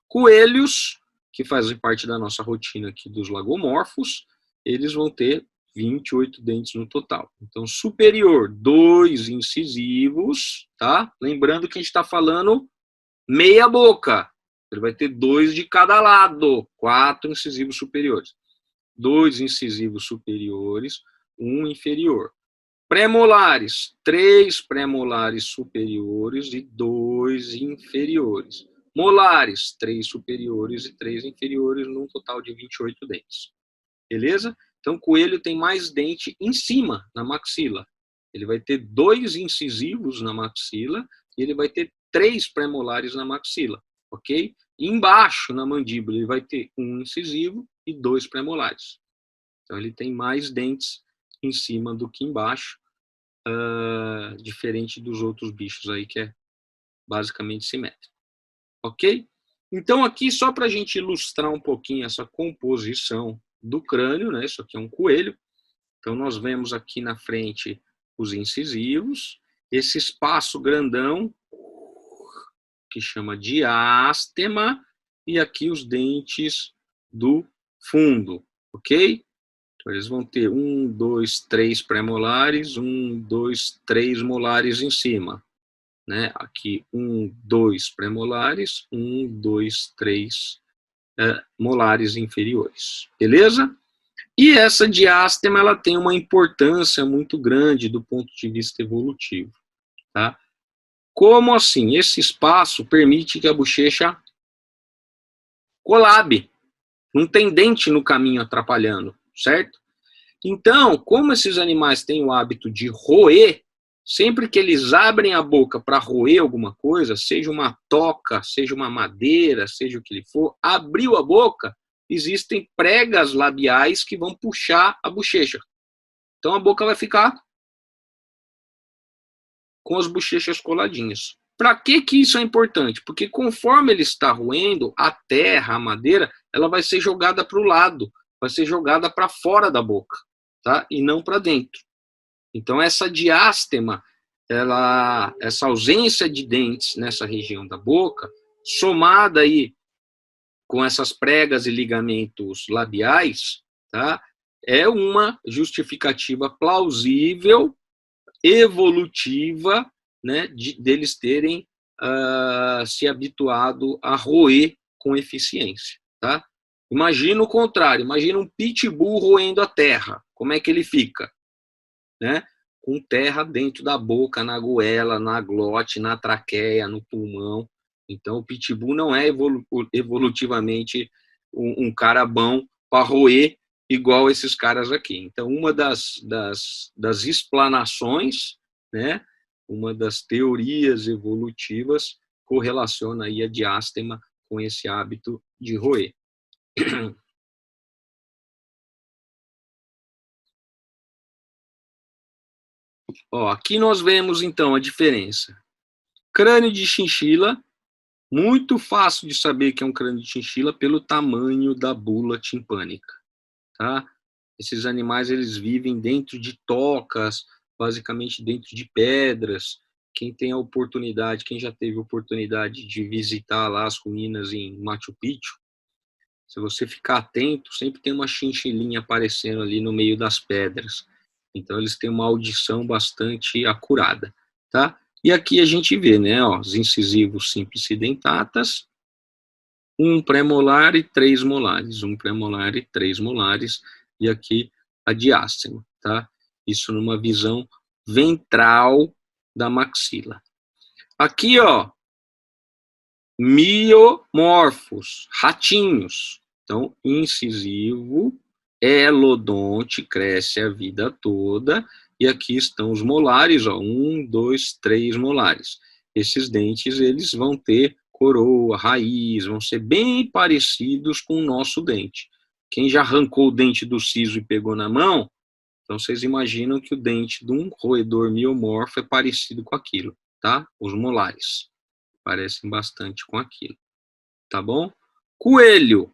Coelhos, que fazem parte da nossa rotina aqui dos lagomorfos, eles vão ter 28 dentes no total. Então, superior, 2 incisivos, tá? Lembrando que a gente está falando meia boca. Ele vai ter 2 de cada lado, 4 incisivos superiores. 2 incisivos superiores, 1 inferior. Pré-molares, 3 pré-molares superiores e 2 inferiores. Molares, 3 superiores e 3 inferiores, num total de 28 dentes. Beleza? Então, o coelho tem mais dente em cima, na maxila. Ele vai ter 2 incisivos na maxila e ele vai ter 3 pré-molares na maxila, ok? E embaixo, na mandíbula, ele vai ter 1 incisivo e 2 pré-molares. Então, ele tem mais dentes em cima do que embaixo, diferente dos outros bichos aí, que é basicamente simétrico. Ok? Então, aqui, só para a gente ilustrar um pouquinho essa composição do crânio, né? Isso aqui é um coelho. Então, nós vemos aqui na frente os incisivos, esse espaço grandão, que chama diástema, e aqui os dentes do fundo, ok? Então, eles vão ter 1, 2, 3 pré-molares, 1, 2, 3 molares em cima. Né? Aqui, 1, 2 pré-molares, 1, 2, 3 molares inferiores. Beleza? E essa diástema ela tem uma importância muito grande do ponto de vista evolutivo. Tá? Como assim? Esse espaço permite que a bochecha colabe. Não tem dente no caminho atrapalhando, certo? Então, como esses animais têm o hábito de roer, sempre que eles abrem a boca para roer alguma coisa, seja uma toca, seja uma madeira, seja o que ele for, abriu a boca, existem pregas labiais que vão puxar a bochecha. Então a boca vai ficar com as bochechas coladinhas. Para que isso é importante? Porque conforme ele está roendo, a terra, a madeira, ela vai ser jogada para o lado, vai ser jogada para fora da boca, tá? E não para dentro. Então essa diástema, essa ausência de dentes nessa região da boca, somada aí com essas pregas e ligamentos labiais, tá? É uma justificativa plausível, evolutiva, né, deles terem se habituado a roer com eficiência, tá? Imagina o contrário, imagina um pitbull roendo a terra, como é que ele fica? Né? Com terra dentro da boca, na goela, na glote, na traqueia, no pulmão. Então, o pitbull não é evolutivamente um cara bom para roer igual esses caras aqui. Então, uma das explanações, né, uma das teorias evolutivas correlaciona aí a diástema com esse hábito de roer. Ó, aqui nós vemos, então, a diferença. Crânio de chinchila, muito fácil de saber que é um crânio de chinchila pelo tamanho da bula timpânica, tá? Esses animais, eles vivem dentro de tocas, basicamente dentro de pedras. Quem tem a oportunidade, quem já teve a oportunidade de visitar lá as ruínas em Machu Picchu, se você ficar atento, sempre tem uma chinchilinha aparecendo ali no meio das pedras. Então, eles têm uma audição bastante acurada, tá? E aqui a gente vê, né, ó, os incisivos simplicidentatas, um pré-molar e 3 molares, um pré-molar e 3 molares, e aqui a diástema, tá? Isso numa visão ventral da maxila. Aqui, ó, miomorfos, ratinhos. Então, incisivo, elodonte, cresce a vida toda, e aqui estão os molares, ó, 1, 2, 3 molares. Esses dentes, eles vão ter coroa, raiz, vão ser bem parecidos com o nosso dente. Quem já arrancou o dente do siso e pegou na mão, então vocês imaginam que o dente de um roedor miomorfo é parecido com aquilo, tá? Os molares parecem bastante com aquilo, tá bom? Coelho,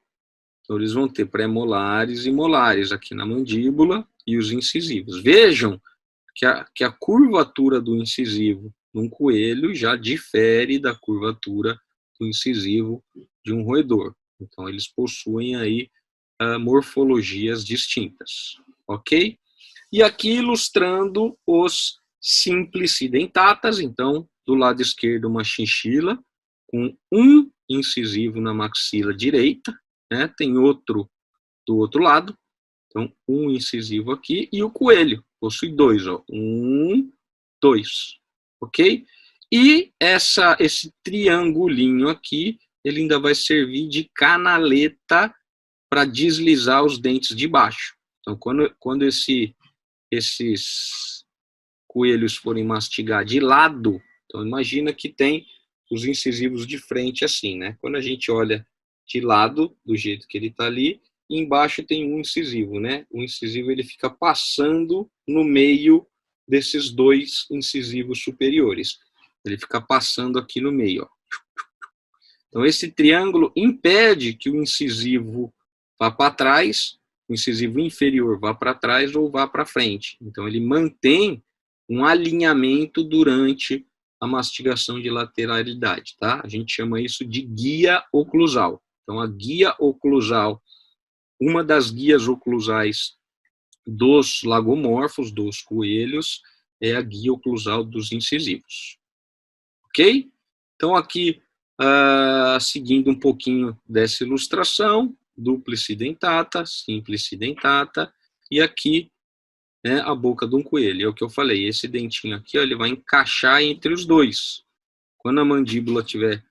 então eles vão ter pré-molares e molares aqui na mandíbula e os incisivos. Vejam que a curvatura do incisivo num coelho já difere da curvatura do incisivo de um roedor. Então eles possuem aí morfologias distintas, ok? E aqui ilustrando os simplicidentatas, então do lado esquerdo uma chinchila com um incisivo na maxila direita, né? Tem outro do outro lado, então um incisivo aqui, e o coelho possui 2, ó, 1, 2, ok? E esse triangulinho aqui, ele ainda vai servir de canaleta para deslizar os dentes de baixo. Então, quando esses coelhos forem mastigar de lado, então imagina que tem os incisivos de frente assim, né? Quando a gente olha de lado, do jeito que ele está ali, e embaixo tem um incisivo, né? O incisivo ele fica passando no meio desses dois incisivos superiores. Ele fica passando aqui no meio, ó. Então, esse triângulo impede que o incisivo vá para trás, o incisivo inferior vá para trás ou vá para frente. Então, ele mantém um alinhamento durante a mastigação de lateralidade, tá? A gente chama isso de guia oclusal. Então, a guia oclusal, uma das guias oclusais dos lagomorfos, dos coelhos, é a guia oclusal dos incisivos. Ok? Então, aqui, seguindo um pouquinho dessa ilustração, duplice dentata, simplice dentata, e aqui, né, a boca de um coelho. É o que eu falei, esse dentinho aqui, ó, ele vai encaixar entre os dois. Quando a mandíbula estiver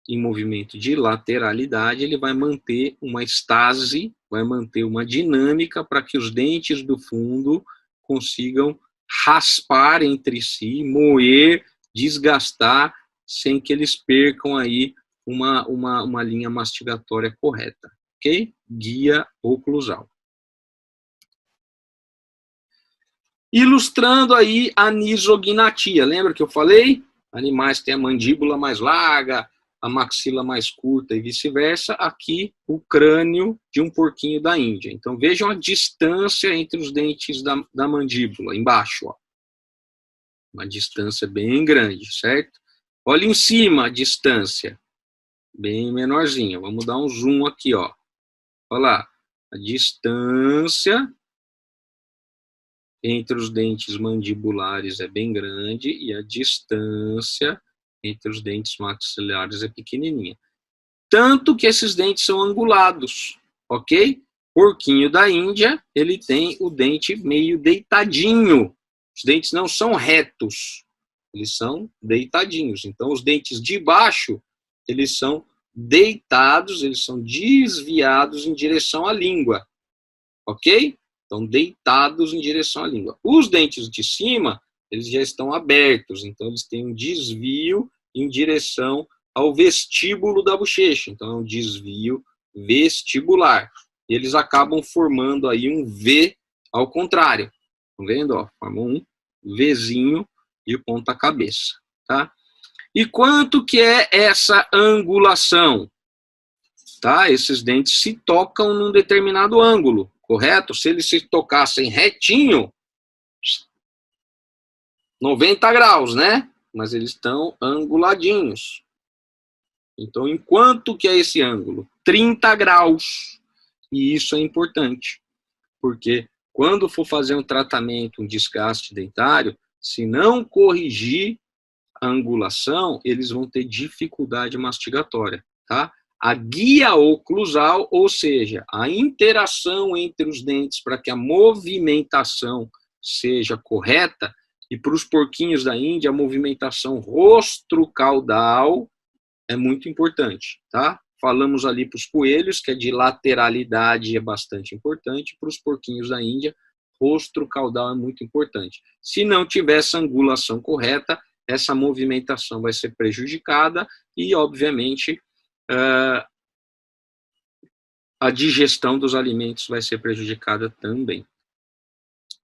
em movimento de lateralidade, ele vai manter uma estase, vai manter uma dinâmica para que os dentes do fundo consigam raspar entre si, moer, desgastar, sem que eles percam aí uma linha mastigatória correta, ok? Guia oclusal. Ilustrando aí a nisognatia, lembra que eu falei? Animais têm a mandíbula mais larga, a maxila mais curta e vice-versa. Aqui, o crânio de um porquinho da Índia. Então, vejam a distância entre os dentes da mandíbula, embaixo, ó. Uma distância bem grande, certo? Olha em cima a distância, bem menorzinha. Vamos dar um zoom aqui, ó. Olha lá, a distância entre os dentes mandibulares é bem grande e a distância entre os dentes maxilares é pequenininha. Tanto que esses dentes são angulados, ok? Porquinho da Índia, ele tem o dente meio deitadinho. Os dentes não são retos, eles são deitadinhos. Então, os dentes de baixo, eles são deitados, eles são desviados em direção à língua, ok? Estão deitados em direção à língua. Os dentes de cima, eles já estão abertos, então eles têm um desvio em direção ao vestíbulo da bochecha. Então é um desvio vestibular. E eles acabam formando aí um V ao contrário. Estão vendo? Ó, formam um Vzinho de ponta cabeça. Tá? E quanto que é essa angulação? Tá? Esses dentes se tocam num determinado ângulo, correto? Se eles se tocassem retinho, 90 graus, né? Mas eles estão anguladinhos. Então, em quanto que é esse ângulo? 30 graus. E isso é importante, porque quando for fazer um tratamento, um desgaste dentário, se não corrigir a angulação, eles vão ter dificuldade mastigatória, tá? A guia oclusal, ou seja, a interação entre os dentes para que a movimentação seja correta, e para os porquinhos da Índia, a movimentação rostro-caudal é muito importante, tá? Falamos ali para os coelhos, que é de lateralidade, é bastante importante. Para os porquinhos da Índia, rostro-caudal é muito importante. Se não tiver essa angulação correta, essa movimentação vai ser prejudicada e, obviamente, a digestão dos alimentos vai ser prejudicada também.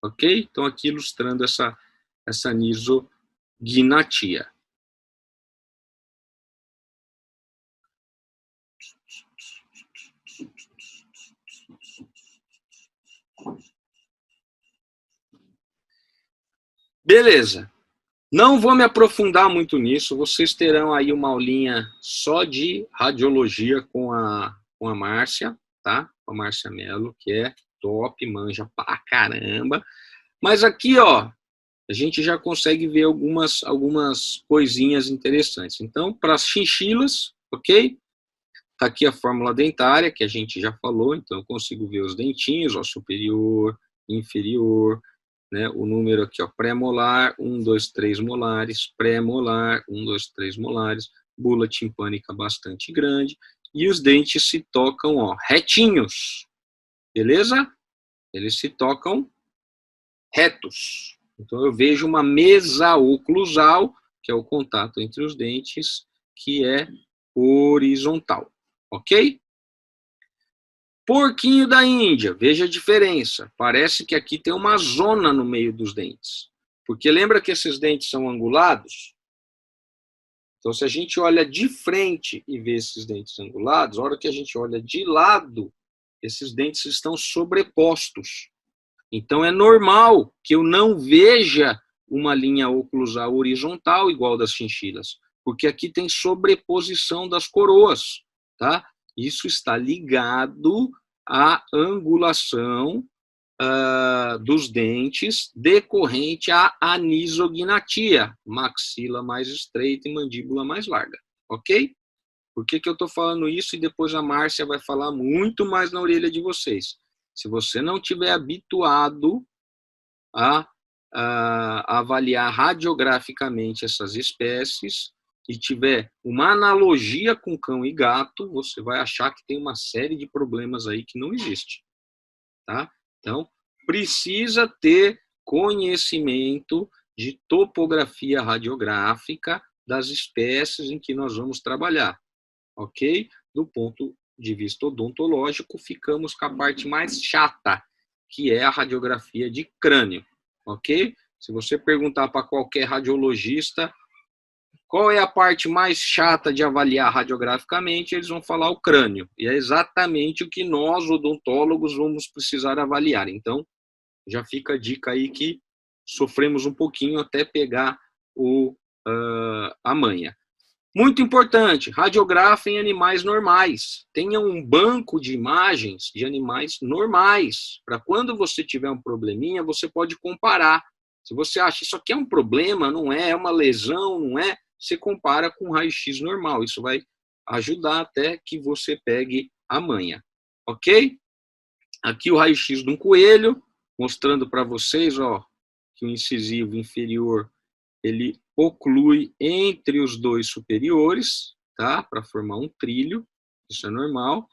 Ok? Então, aqui ilustrando essa nisognatia. Beleza. Não vou me aprofundar muito nisso, vocês terão aí uma aulinha só de radiologia com a Márcia, tá? Com a Márcia Mello, que é top, manja pra caramba. Mas aqui, ó, a gente já consegue ver algumas coisinhas interessantes. Então, para as chinchilas, ok? Tá aqui a fórmula dentária, que a gente já falou, então eu consigo ver os dentinhos, ó, superior, inferior, né, o número aqui, ó, pré-molar, 1, 2, 3 molares, pré-molar, 1, 2, 3 molares, bula timpânica bastante grande, e os dentes se tocam, ó, retinhos, beleza? Eles se tocam retos. Então eu vejo uma mesa oclusal, que é o contato entre os dentes, que é horizontal, ok? Porquinho da Índia, veja a diferença. Parece que aqui tem uma zona no meio dos dentes. Porque lembra que esses dentes são angulados? Então, se a gente olha de frente e vê esses dentes angulados, a hora que a gente olha de lado, esses dentes estão sobrepostos. Então, é normal que eu não veja uma linha oclusal horizontal igual das chinchilas, porque aqui tem sobreposição das coroas, tá? Isso está ligado à angulação dos dentes decorrente à anisognatia, maxila mais estreita e mandíbula mais larga, ok? Por que eu estou falando isso? E depois a Márcia vai falar muito mais na orelha de vocês. Se você não tiver habituado a avaliar radiograficamente essas espécies e tiver uma analogia com cão e gato, você vai achar que tem uma série de problemas aí que não existe, tá? Então, precisa ter conhecimento de topografia radiográfica das espécies em que nós vamos trabalhar, ok? Do ponto de vista odontológico, ficamos com a parte mais chata, que é a radiografia de crânio, ok? Se você perguntar para qualquer radiologista qual é a parte mais chata de avaliar radiograficamente, eles vão falar o crânio. E é exatamente o que nós, odontólogos, vamos precisar avaliar. Então, já fica a dica aí que sofremos um pouquinho até pegar a manha. Muito importante, radiografa em animais normais. Tenha um banco de imagens de animais normais, para quando você tiver um probleminha, você pode comparar. Se você acha isso aqui é um problema, não é uma lesão, não é, você compara com o raio-x normal. Isso vai ajudar até que você pegue a manha, ok? Aqui o raio-x de um coelho, mostrando para vocês, ó, que o incisivo inferior ele oclui entre os dois superiores, tá? Para formar um trilho, isso é normal.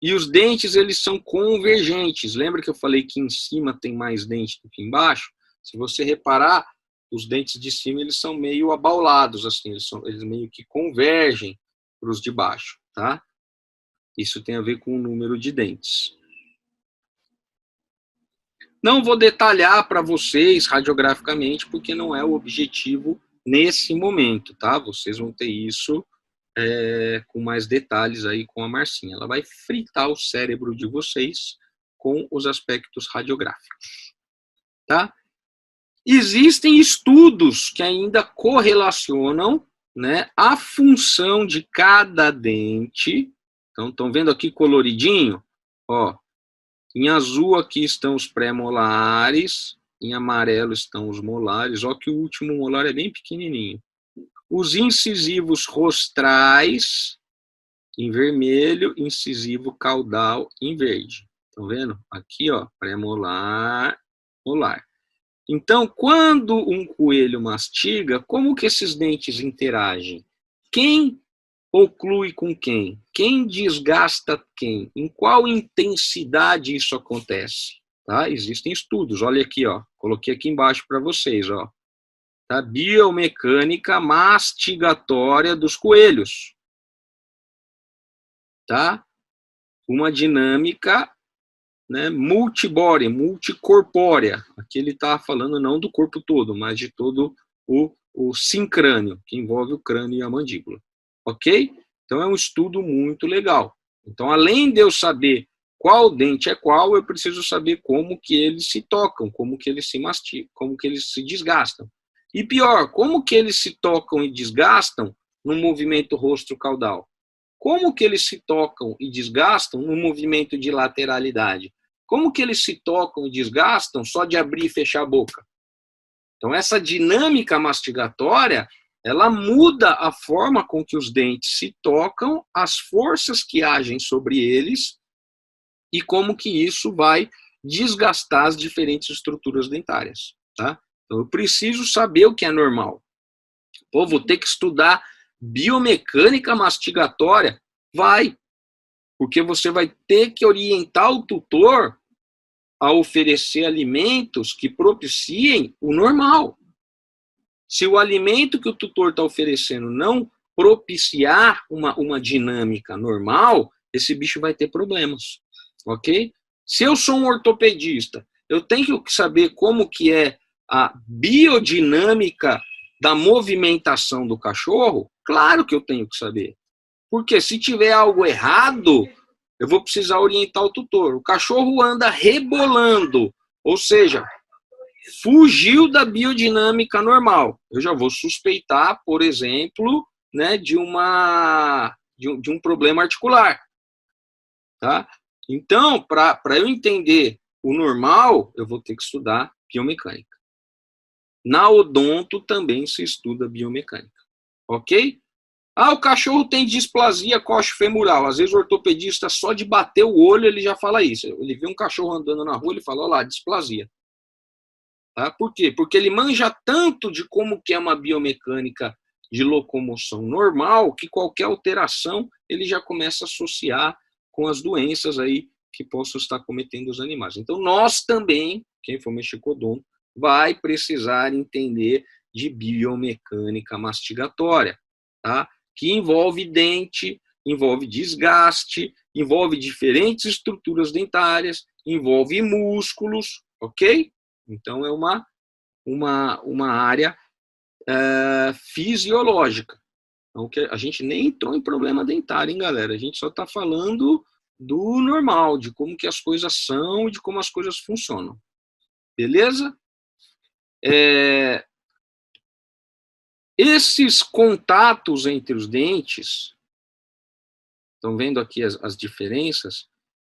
E os dentes, eles são convergentes. Lembra que eu falei que em cima tem mais dente do que embaixo? Se você reparar, os dentes de cima, eles são meio abaulados, assim, eles meio que convergem para os de baixo, tá? Isso tem a ver com o número de dentes. Não vou detalhar para vocês radiograficamente, porque não é o objetivo nesse momento, tá? Vocês vão ter isso com mais detalhes aí com a Marcinha. Ela vai fritar o cérebro de vocês com os aspectos radiográficos, tá? Existem estudos que ainda correlacionam, né, a função de cada dente. Então, estão vendo aqui coloridinho? Ó, em azul aqui estão os pré-molares, em amarelo estão os molares. Ó que o último molar é bem pequenininho. Os incisivos rostrais, em vermelho, incisivo caudal em verde. Estão vendo? Aqui, ó, pré-molar, molar. Então, quando um coelho mastiga, como que esses dentes interagem? Quem oclui com quem? Quem desgasta quem? Em qual intensidade isso acontece? Tá? Existem estudos. Olha aqui, ó. Coloquei aqui embaixo para vocês, ó. Tá? Biomecânica mastigatória dos coelhos. Tá? Uma dinâmica, né, multibórea, multicorpórea. Aqui ele está falando não do corpo todo, mas de todo o sincrânio, que envolve o crânio e a mandíbula. Ok? Então é um estudo muito legal. Então, além de eu saber qual dente é qual, eu preciso saber como que eles se tocam, como que eles se mastigam, como que eles se desgastam. E pior, como que eles se tocam e desgastam no movimento rosto-caudal? Como que eles se tocam e desgastam no movimento de lateralidade? Como que eles se tocam e desgastam só de abrir e fechar a boca? Então, essa dinâmica mastigatória, ela muda a forma com que os dentes se tocam, as forças que agem sobre eles e como que isso vai desgastar as diferentes estruturas dentárias, tá? Então, eu preciso saber o que é normal. Pô, vou ter que estudar biomecânica mastigatória? Vai, porque você vai ter que orientar o tutor a oferecer alimentos que propiciem o normal. Se o alimento que o tutor está oferecendo não propiciar uma dinâmica normal, esse bicho vai ter problemas. ok? Se eu sou um ortopedista, eu tenho que saber como que é a biodinâmica da movimentação do cachorro? Claro que eu tenho que saber. Porque se tiver algo errado, eu vou precisar orientar o tutor. O cachorro anda rebolando, ou seja, fugiu da biodinâmica normal. Eu já vou suspeitar, por exemplo, né, de um problema articular. Tá? Então, para eu entender o normal, eu vou ter que estudar biomecânica. Na odonto também se estuda biomecânica. Ok? O cachorro tem displasia coxofemoral. Às vezes o ortopedista, só de bater o olho, ele já fala isso. Ele vê um cachorro andando na rua, ele fala, olha lá, displasia. Tá? Por quê? Porque ele manja tanto de como que é uma biomecânica de locomoção normal, que qualquer alteração ele já começa a associar com as doenças aí que possam estar cometendo os animais. Então, nós também, quem for mexer com odonto, vai precisar entender de biomecânica mastigatória, tá? Que envolve dente, envolve desgaste, envolve diferentes estruturas dentárias, envolve músculos, ok? Então, é uma área fisiológica. Então, a gente nem entrou em problema dentário, hein, galera? A gente só está falando do normal, de como que as coisas são e de como as coisas funcionam. Beleza? Esses contatos entre os dentes, estão vendo aqui as diferenças?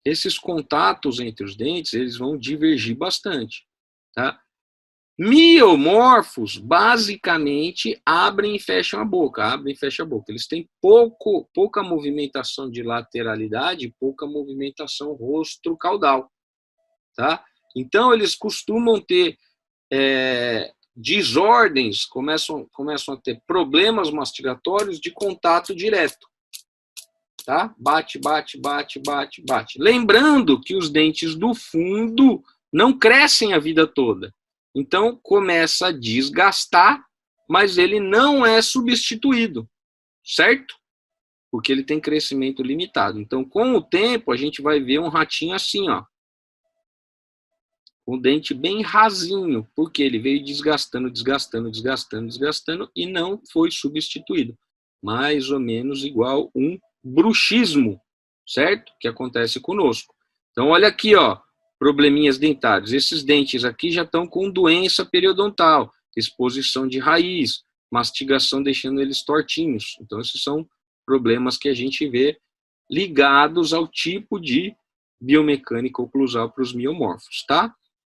Esses contatos entre os dentes, eles vão divergir bastante, tá? Miomorfos, basicamente, abrem e fecham a boca, Eles têm pouca movimentação de lateralidade, pouca movimentação rostro-caudal, tá? Então, eles costumam ter desordens, começam a ter problemas mastigatórios de contato direto, tá? Bate, bate, bate, bate, bate. Lembrando que os dentes do fundo não crescem a vida toda. Então, começa a desgastar, mas ele não é substituído, certo? Porque ele tem crescimento limitado. Então, com o tempo, a gente vai ver um ratinho assim, ó. Com o dente bem rasinho, porque ele veio desgastando, desgastando, desgastando, desgastando e não foi substituído. Mais ou menos igual um bruxismo, certo? Que acontece conosco. Então, olha aqui, ó. Probleminhas dentários. Esses dentes aqui já estão com doença periodontal, exposição de raiz, mastigação deixando eles tortinhos. Então, esses são problemas que a gente vê ligados ao tipo de biomecânica oclusal para os miomorfos, tá?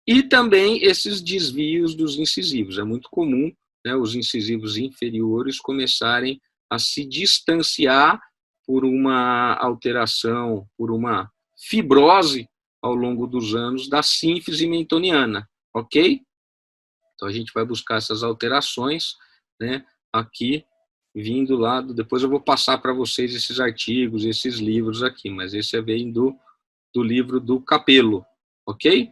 E também esses desvios dos incisivos. É muito comum, né, os incisivos inferiores começarem a se distanciar por uma alteração, por uma fibrose ao longo dos anos da sínfise mentoniana, ok? Então a gente vai buscar essas alterações, né, aqui, vindo lá, depois eu vou passar para vocês esses artigos, esses livros aqui, mas esse vem do livro do Capello, ok?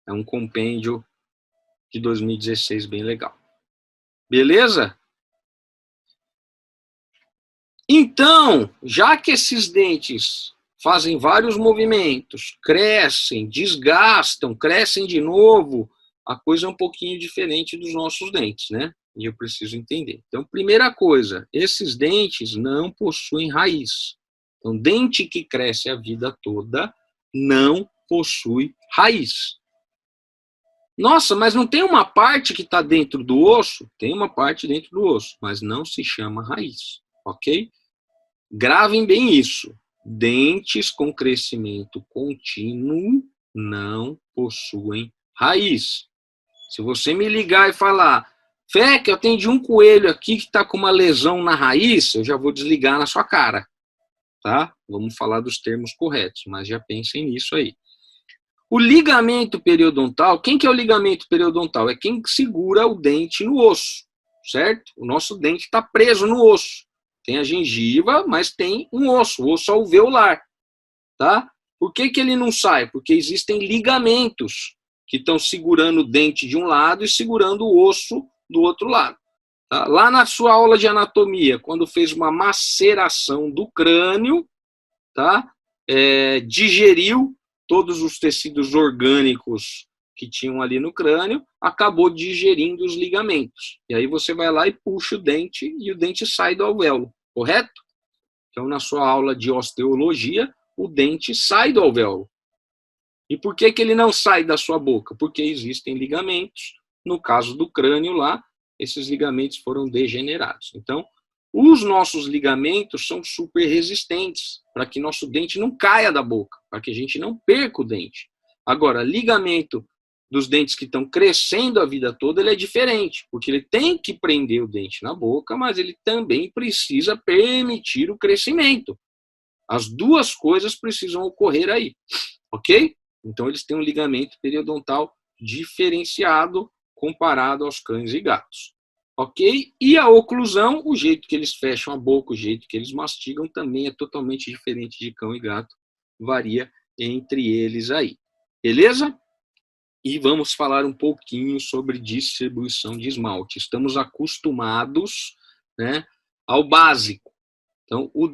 É um compêndio de 2016 bem legal. Beleza? Então, já que esses dentes fazem vários movimentos, crescem, desgastam, crescem de novo, a coisa é um pouquinho diferente dos nossos dentes, né? E eu preciso entender. Então, primeira coisa, esses dentes não possuem raiz. Então, dente que cresce a vida toda não possui raiz. Nossa, mas não tem uma parte que está dentro do osso? Tem uma parte dentro do osso, mas não se chama raiz, ok? Gravem bem isso. Dentes com crescimento contínuo não possuem raiz. Se você me ligar e falar, Fé, que eu atendi um coelho aqui que está com uma lesão na raiz, eu já vou desligar na sua cara, tá? Vamos falar dos termos corretos, mas já pensem nisso aí. O ligamento periodontal, quem que é o ligamento periodontal? É quem segura o dente no osso, certo? O nosso dente está preso no osso. Tem a gengiva, mas tem um osso, o osso alveolar, tá? Por que ele não sai? Porque existem ligamentos que estão segurando o dente de um lado e segurando o osso do outro lado. Tá? Lá na sua aula de anatomia, quando fez uma maceração do crânio, tá? digeriu todos os tecidos orgânicos que tinham ali no crânio, acabou digerindo os ligamentos. E aí você vai lá e puxa o dente e o dente sai do alvéolo, correto? Então, na sua aula de osteologia, o dente sai do alvéolo. E por que ele não sai da sua boca? Porque existem ligamentos. No caso do crânio lá, esses ligamentos foram degenerados. Então, os nossos ligamentos são super resistentes para que nosso dente não caia da boca, para que a gente não perca o dente. Agora, ligamento dos dentes que estão crescendo a vida toda, ele é diferente, porque ele tem que prender o dente na boca, mas ele também precisa permitir o crescimento. As duas coisas precisam ocorrer aí, ok? Então, eles têm um ligamento periodontal diferenciado comparado aos cães e gatos. Ok? E a oclusão, o jeito que eles fecham a boca, o jeito que eles mastigam, também é totalmente diferente de cão e gato. Varia entre eles aí. Beleza? E vamos falar um pouquinho sobre distribuição de esmalte. Estamos acostumados, né, ao básico. Então, o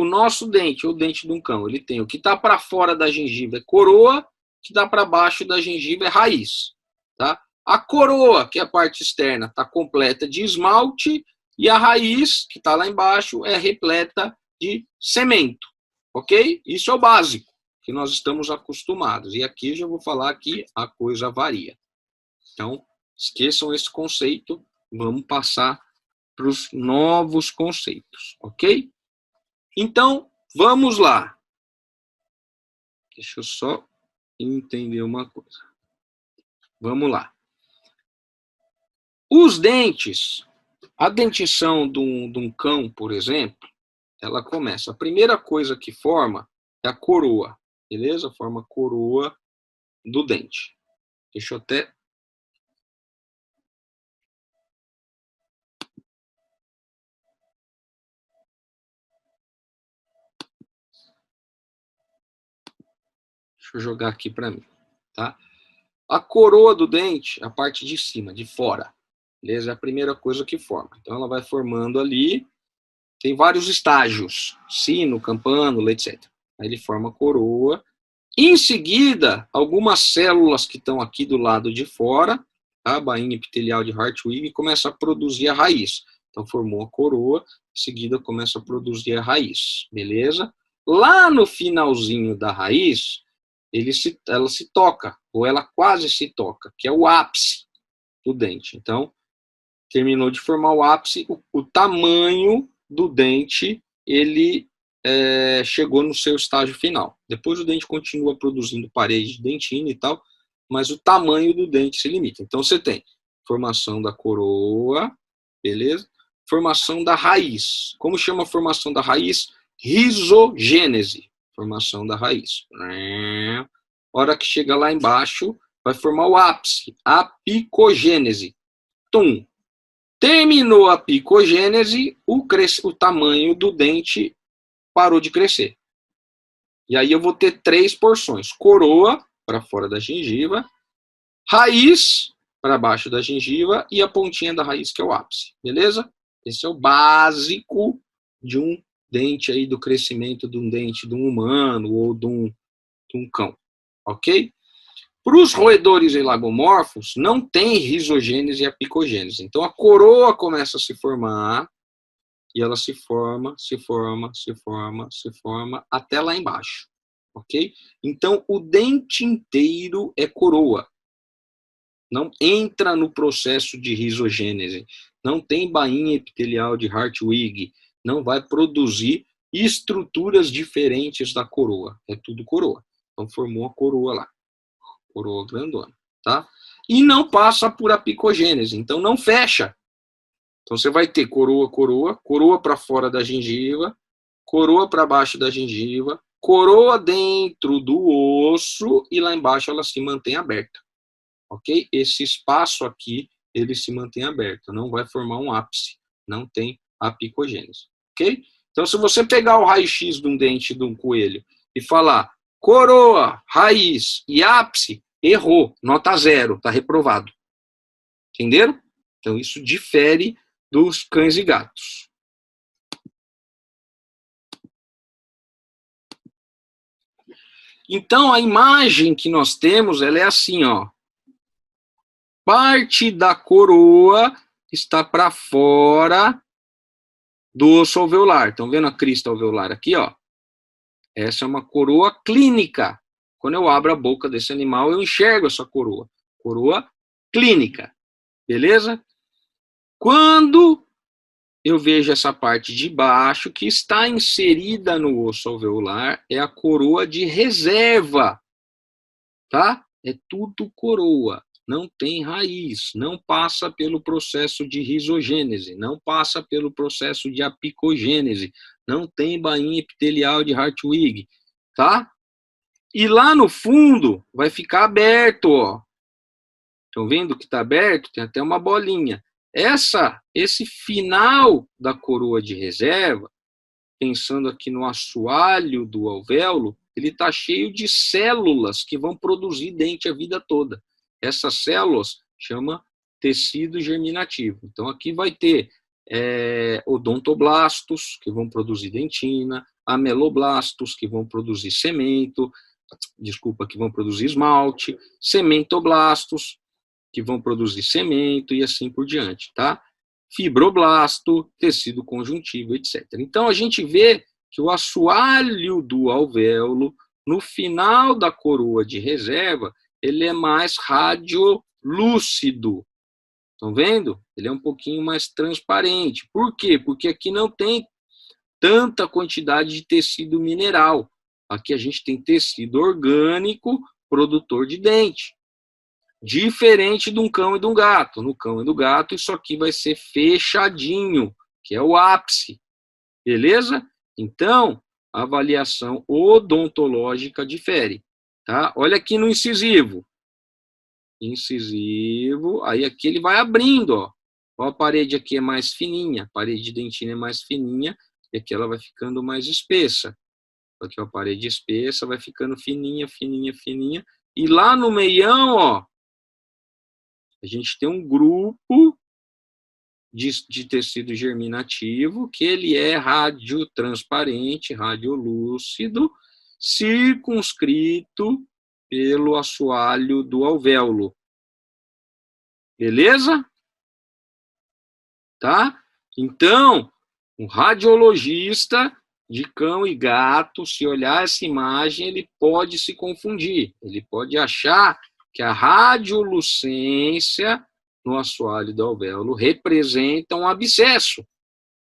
nosso dente, o dente de um cão, ele tem o que está para fora da gengiva é coroa, o que está para baixo da gengiva é raiz. Tá? A coroa, que é a parte externa, está completa de esmalte, e a raiz, que está lá embaixo, é repleta de cemento. Ok? Isso é o básico, que nós estamos acostumados. E aqui eu já vou falar que a coisa varia. Então, esqueçam esse conceito, vamos passar para os novos conceitos, ok? Então, vamos lá. Deixa eu só entender uma coisa. Vamos lá. Os dentes, a dentição de um cão, por exemplo, ela começa. A primeira coisa que forma é a coroa, beleza? Forma a coroa do dente. Deixa eu até... Deixa eu jogar aqui para mim, tá? A coroa do dente, a parte de cima, de fora, beleza? É a primeira coisa que forma. Então, ela vai formando ali, tem vários estágios, sino, campânula, etc. Aí ele forma a coroa. Em seguida, algumas células que estão aqui do lado de fora, a bainha epitelial de Hartwig, começa a produzir a raiz. Então, formou a coroa, em seguida começa a produzir a raiz, beleza? Lá no finalzinho da raiz, ela se toca, ou ela quase se toca, que é o ápice do dente. Então, terminou de formar o ápice, o tamanho do dente, ele chegou no seu estágio final. Depois o dente continua produzindo parede de dentina e tal, mas o tamanho do dente se limita. Então, você tem formação da coroa, beleza? Formação da raiz. Como chama a formação da raiz? Rizogênese. Formação da raiz. Hora que chega lá embaixo, vai formar o ápice, apicogênese. Tum. Terminou a apicogênese, o tamanho do dente parou de crescer. E aí eu vou ter 3 porções. Coroa, para fora da gengiva, raiz, para baixo da gengiva, e a pontinha da raiz, que é o ápice. Beleza? Esse é o básico de um dente aí, do crescimento de um dente de um humano ou de um cão. Ok? Para os roedores e lagomorfos, não tem rizogênese e apicogênese. Então, a coroa começa a se formar, e ela se forma, até lá embaixo. Ok? Então, o dente inteiro é coroa. Não entra no processo de rizogênese. Não tem bainha epitelial de Hartwig. Não vai produzir estruturas diferentes da coroa. É tudo coroa. Então, formou a coroa lá. Coroa grandona, tá? E não passa por apicogênese, então não fecha. Então você vai ter coroa para fora da gengiva, coroa para baixo da gengiva, coroa dentro do osso e lá embaixo ela se mantém aberta, ok? Esse espaço aqui, ele se mantém aberto, não vai formar um ápice, não tem apicogênese, ok? Então se você pegar o raio-x de um dente de um coelho e falar coroa, raiz e ápice, errou, nota 0, está reprovado. Entenderam? Então, isso difere dos cães e gatos. Então, a imagem que nós temos, ela é assim, ó. Parte da coroa está para fora do osso alveolar. Estão vendo a crista alveolar aqui, ó? Essa é uma coroa clínica. Quando eu abro a boca desse animal, eu enxergo essa coroa. Coroa clínica. Beleza? Quando eu vejo essa parte de baixo, que está inserida no osso alveolar, é a coroa de reserva. Tá? É tudo coroa. Não tem raiz, não passa pelo processo de rizogênese, não passa pelo processo de apicogênese, não tem bainha epitelial de Hartwig, tá? E lá no fundo vai ficar aberto, ó. Estão vendo que está aberto? Tem até uma bolinha. Esse final da coroa de reserva, pensando aqui no assoalho do alvéolo, ele está cheio de células que vão produzir dente a vida toda. Essas células chama tecido germinativo. Então aqui vai ter odontoblastos, que vão produzir dentina, ameloblastos, que vão produzir cemento, que vão produzir esmalte, cementoblastos, que vão produzir cemento e assim por diante, tá? Fibroblasto, tecido conjuntivo, etc. Então, a gente vê que o assoalho do alvéolo, no final da coroa de reserva, ele é mais radiolúcido. Estão vendo? Ele é um pouquinho mais transparente. Por quê? Porque aqui não tem tanta quantidade de tecido mineral. Aqui a gente tem tecido orgânico, produtor de dente. Diferente de um cão e de um gato. No cão e do gato, isso aqui vai ser fechadinho, que é o ápice. Beleza? Então, a avaliação odontológica difere. Tá? Olha aqui no incisivo. Incisivo. Aí aqui ele vai abrindo, ó. Ó, a parede aqui é mais fininha, a parede de dentina é mais fininha, e aqui ela vai ficando mais espessa. Aqui, ó, a parede espessa vai ficando fininha, fininha, fininha. E lá no meião, ó, a gente tem um grupo de tecido germinativo que ele é radiotransparente, radiolúcido, circunscrito pelo assoalho do alvéolo. Beleza? Tá? Então, um radiologista de cão e gato, se olhar essa imagem, ele pode se confundir. Ele pode achar que a radiolucência no assoalho do alvéolo representa um abscesso.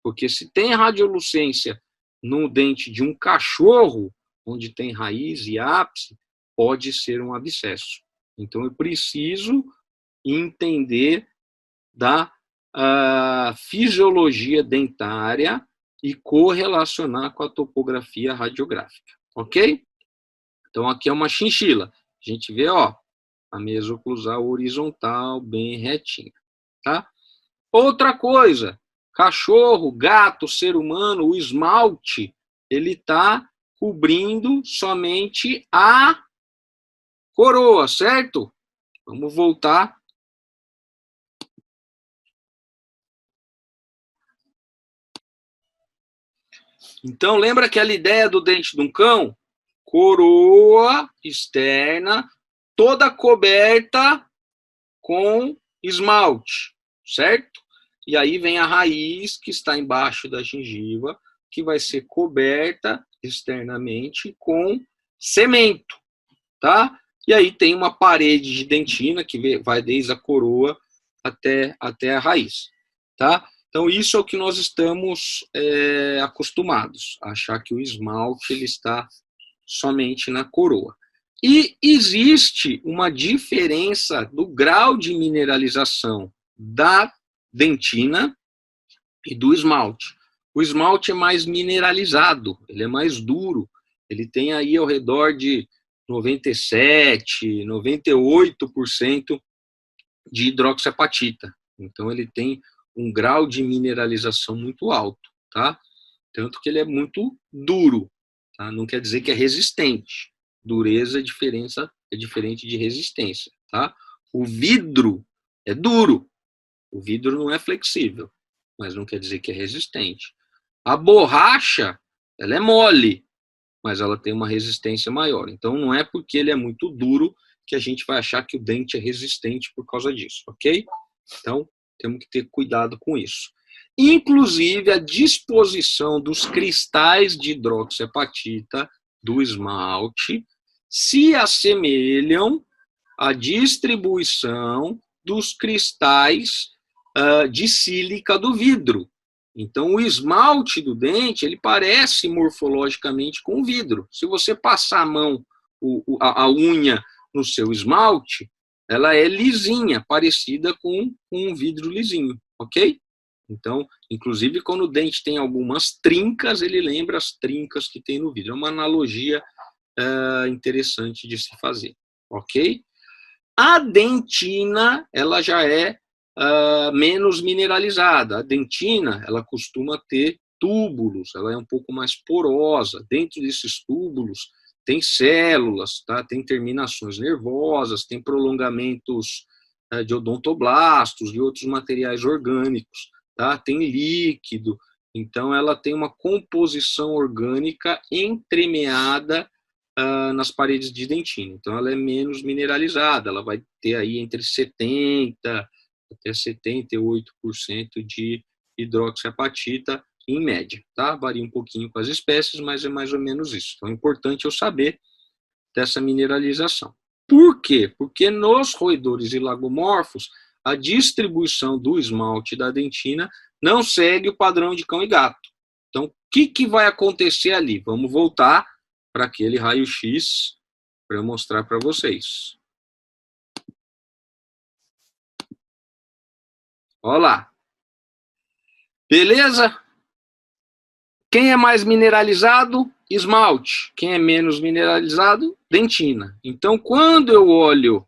Porque se tem radiolucência no dente de um cachorro, onde tem raiz e ápice, pode ser um abscesso. Então, eu preciso entender da fisiologia dentária e correlacionar com a topografia radiográfica, ok? Então, aqui é uma chinchila. A gente vê, ó, a mesa oclusal horizontal, bem retinha, tá? Outra coisa, cachorro, gato, ser humano, o esmalte, ele está cobrindo somente a coroa, certo? Vamos voltar. Então, lembra aquela ideia do dente de um cão? Coroa externa, toda coberta com esmalte, certo? E aí vem a raiz que está embaixo da gengiva, que vai ser coberta externamente com cemento, tá? E aí tem uma parede de dentina que vai desde a coroa até a raiz, tá? Então, isso é o que nós estamos acostumados, a achar que o esmalte ele está somente na coroa. E existe uma diferença do grau de mineralização da dentina e do esmalte. O esmalte é mais mineralizado, ele é mais duro, ele tem aí ao redor de 97%, 98% de hidroxiapatita. Então, ele tem um grau de mineralização muito alto, tá? Tanto que ele é muito duro, tá? Não quer dizer que é resistente. Dureza é diferente de resistência, tá? O vidro é duro, o vidro não é flexível, mas não quer dizer que é resistente. A borracha, ela é mole, mas ela tem uma resistência maior. Então, não é porque ele é muito duro que a gente vai achar que o dente é resistente por causa disso, ok? Então, temos que ter cuidado com isso. Inclusive, a disposição dos cristais de hidroxiapatita do esmalte se assemelham à distribuição dos cristais de sílica do vidro. Então, o esmalte do dente, ele parece morfologicamente com o vidro. Se você passar a mão, a unha no seu esmalte, ela é lisinha, parecida com um vidro lisinho, ok? Então, inclusive, quando o dente tem algumas trincas, ele lembra as trincas que tem no vidro. É uma analogia interessante de se fazer, ok? A dentina, ela já é menos mineralizada. A dentina, ela costuma ter túbulos, ela é um pouco mais porosa. Dentro desses túbulos tem células, tá? Tem terminações nervosas, tem prolongamentos de odontoblastos, de outros materiais orgânicos, tá? Tem líquido. Então, ela tem uma composição orgânica entremeada nas paredes de dentina. Então, ela é menos mineralizada, ela vai ter aí entre 70% até 78% de hidroxiapatita em média, tá? Varia um pouquinho com as espécies, mas é mais ou menos isso. Então, é importante eu saber dessa mineralização. Por quê? Porque nos roedores e lagomorfos, a distribuição do esmalte da dentina não segue o padrão de cão e gato. Então, o que vai acontecer ali? Vamos voltar para aquele raio-x para eu mostrar para vocês. Olha lá. Beleza? Quem é mais mineralizado? Esmalte. Quem é menos mineralizado? Dentina. Então, quando eu olho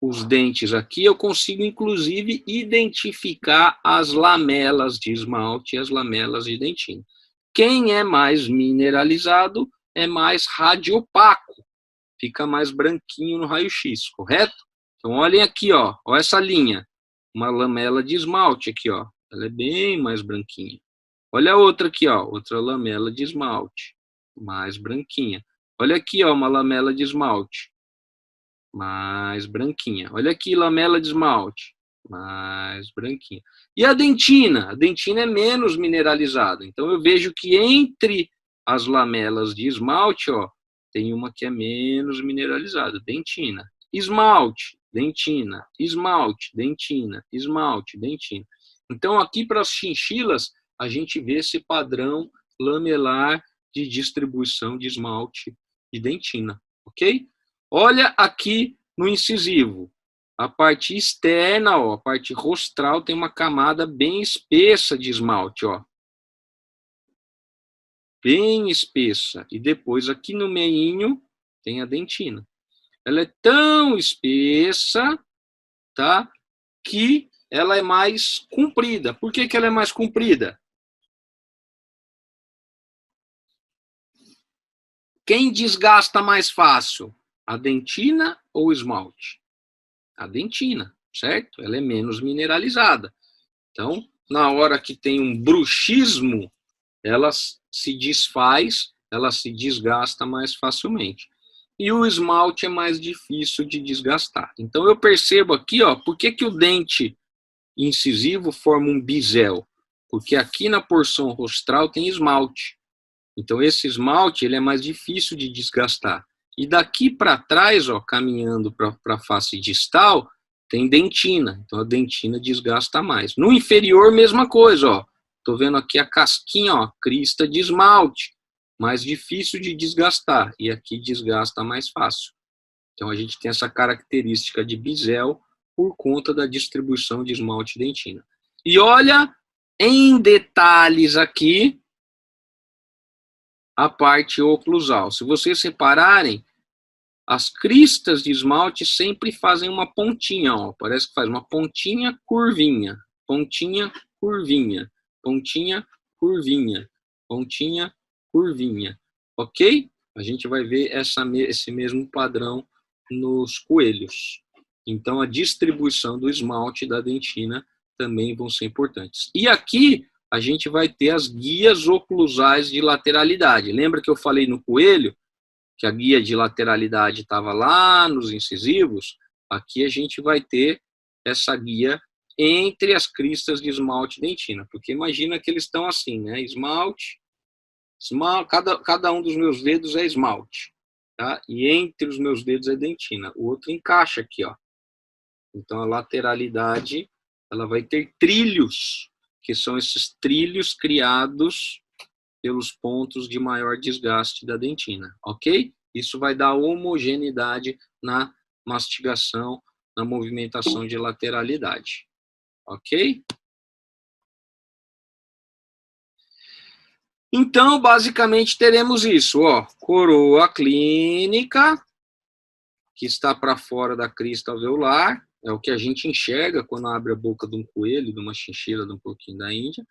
os dentes aqui, eu consigo, inclusive, identificar as lamelas de esmalte e as lamelas de dentina. Quem é mais mineralizado é mais radiopaco. Fica mais branquinho no raio-x, correto? Então, olhem aqui, ó essa linha. Uma lamela de esmalte aqui, ó. Ela é bem mais branquinha. Olha a outra aqui, ó. Outra lamela de esmalte. Mais branquinha. Olha aqui, ó, uma lamela de esmalte. Mais branquinha. Olha aqui, lamela de esmalte. Mais branquinha. E a dentina? A dentina é menos mineralizada. Então, eu vejo que entre as lamelas de esmalte, ó, tem uma que é menos mineralizada. Dentina. Esmalte, dentina. Esmalte, dentina. Esmalte, dentina. Então, aqui para as chinchilas, a gente vê esse padrão lamelar de distribuição de esmalte e dentina, ok? Olha aqui no incisivo. A parte externa, ó, a parte rostral, tem uma camada bem espessa de esmalte, ó. Bem espessa. E depois, aqui no meinho, tem a dentina. Ela é tão espessa, tá? Que ela é mais comprida. Por que ela é mais comprida? Quem desgasta mais fácil? A dentina ou o esmalte? A dentina, certo? Ela é menos mineralizada. Então, na hora que tem um bruxismo, ela se desfaz, ela se desgasta mais facilmente. E o esmalte é mais difícil de desgastar. Então, eu percebo aqui, ó, por que o dente incisivo forma um bisel? Porque aqui na porção rostral tem esmalte. Então, esse esmalte ele é mais difícil de desgastar. E daqui para trás, ó, caminhando para a face distal, tem dentina. Então, a dentina desgasta mais. No inferior, mesma coisa, ó. Estou vendo aqui a casquinha, ó, crista de esmalte. Mais difícil de desgastar. E aqui desgasta mais fácil. Então, a gente tem essa característica de bisel por conta da distribuição de esmalte e dentina. E olha em detalhes aqui a parte oclusal. Se vocês separarem, as cristas de esmalte sempre fazem uma pontinha, ó. Parece que faz uma pontinha, curvinha, pontinha, curvinha, pontinha, curvinha, pontinha, curvinha, ok? A gente vai ver esse mesmo padrão nos coelhos. Então, a distribuição do esmalte e da dentina também vão ser importantes. E aqui, a gente vai ter as guias oclusais de lateralidade. Lembra que eu falei no coelho que a guia de lateralidade estava lá nos incisivos? Aqui a gente vai ter essa guia entre as cristas de esmalte e dentina, porque imagina que eles estão assim, né? Esmalte, cada um dos meus dedos é esmalte, tá? E entre os meus dedos é dentina. O outro encaixa aqui, ó. Então a lateralidade, ela vai ter trilhos, que são esses trilhos criados pelos pontos de maior desgaste da dentina, ok? Isso vai dar homogeneidade na mastigação, na movimentação de lateralidade, ok? Então, basicamente, teremos isso, ó, coroa clínica, que está para fora da crista alveolar, é o que a gente enxerga quando abre a boca de um coelho, de uma chinchila, de um porquinho da Índia.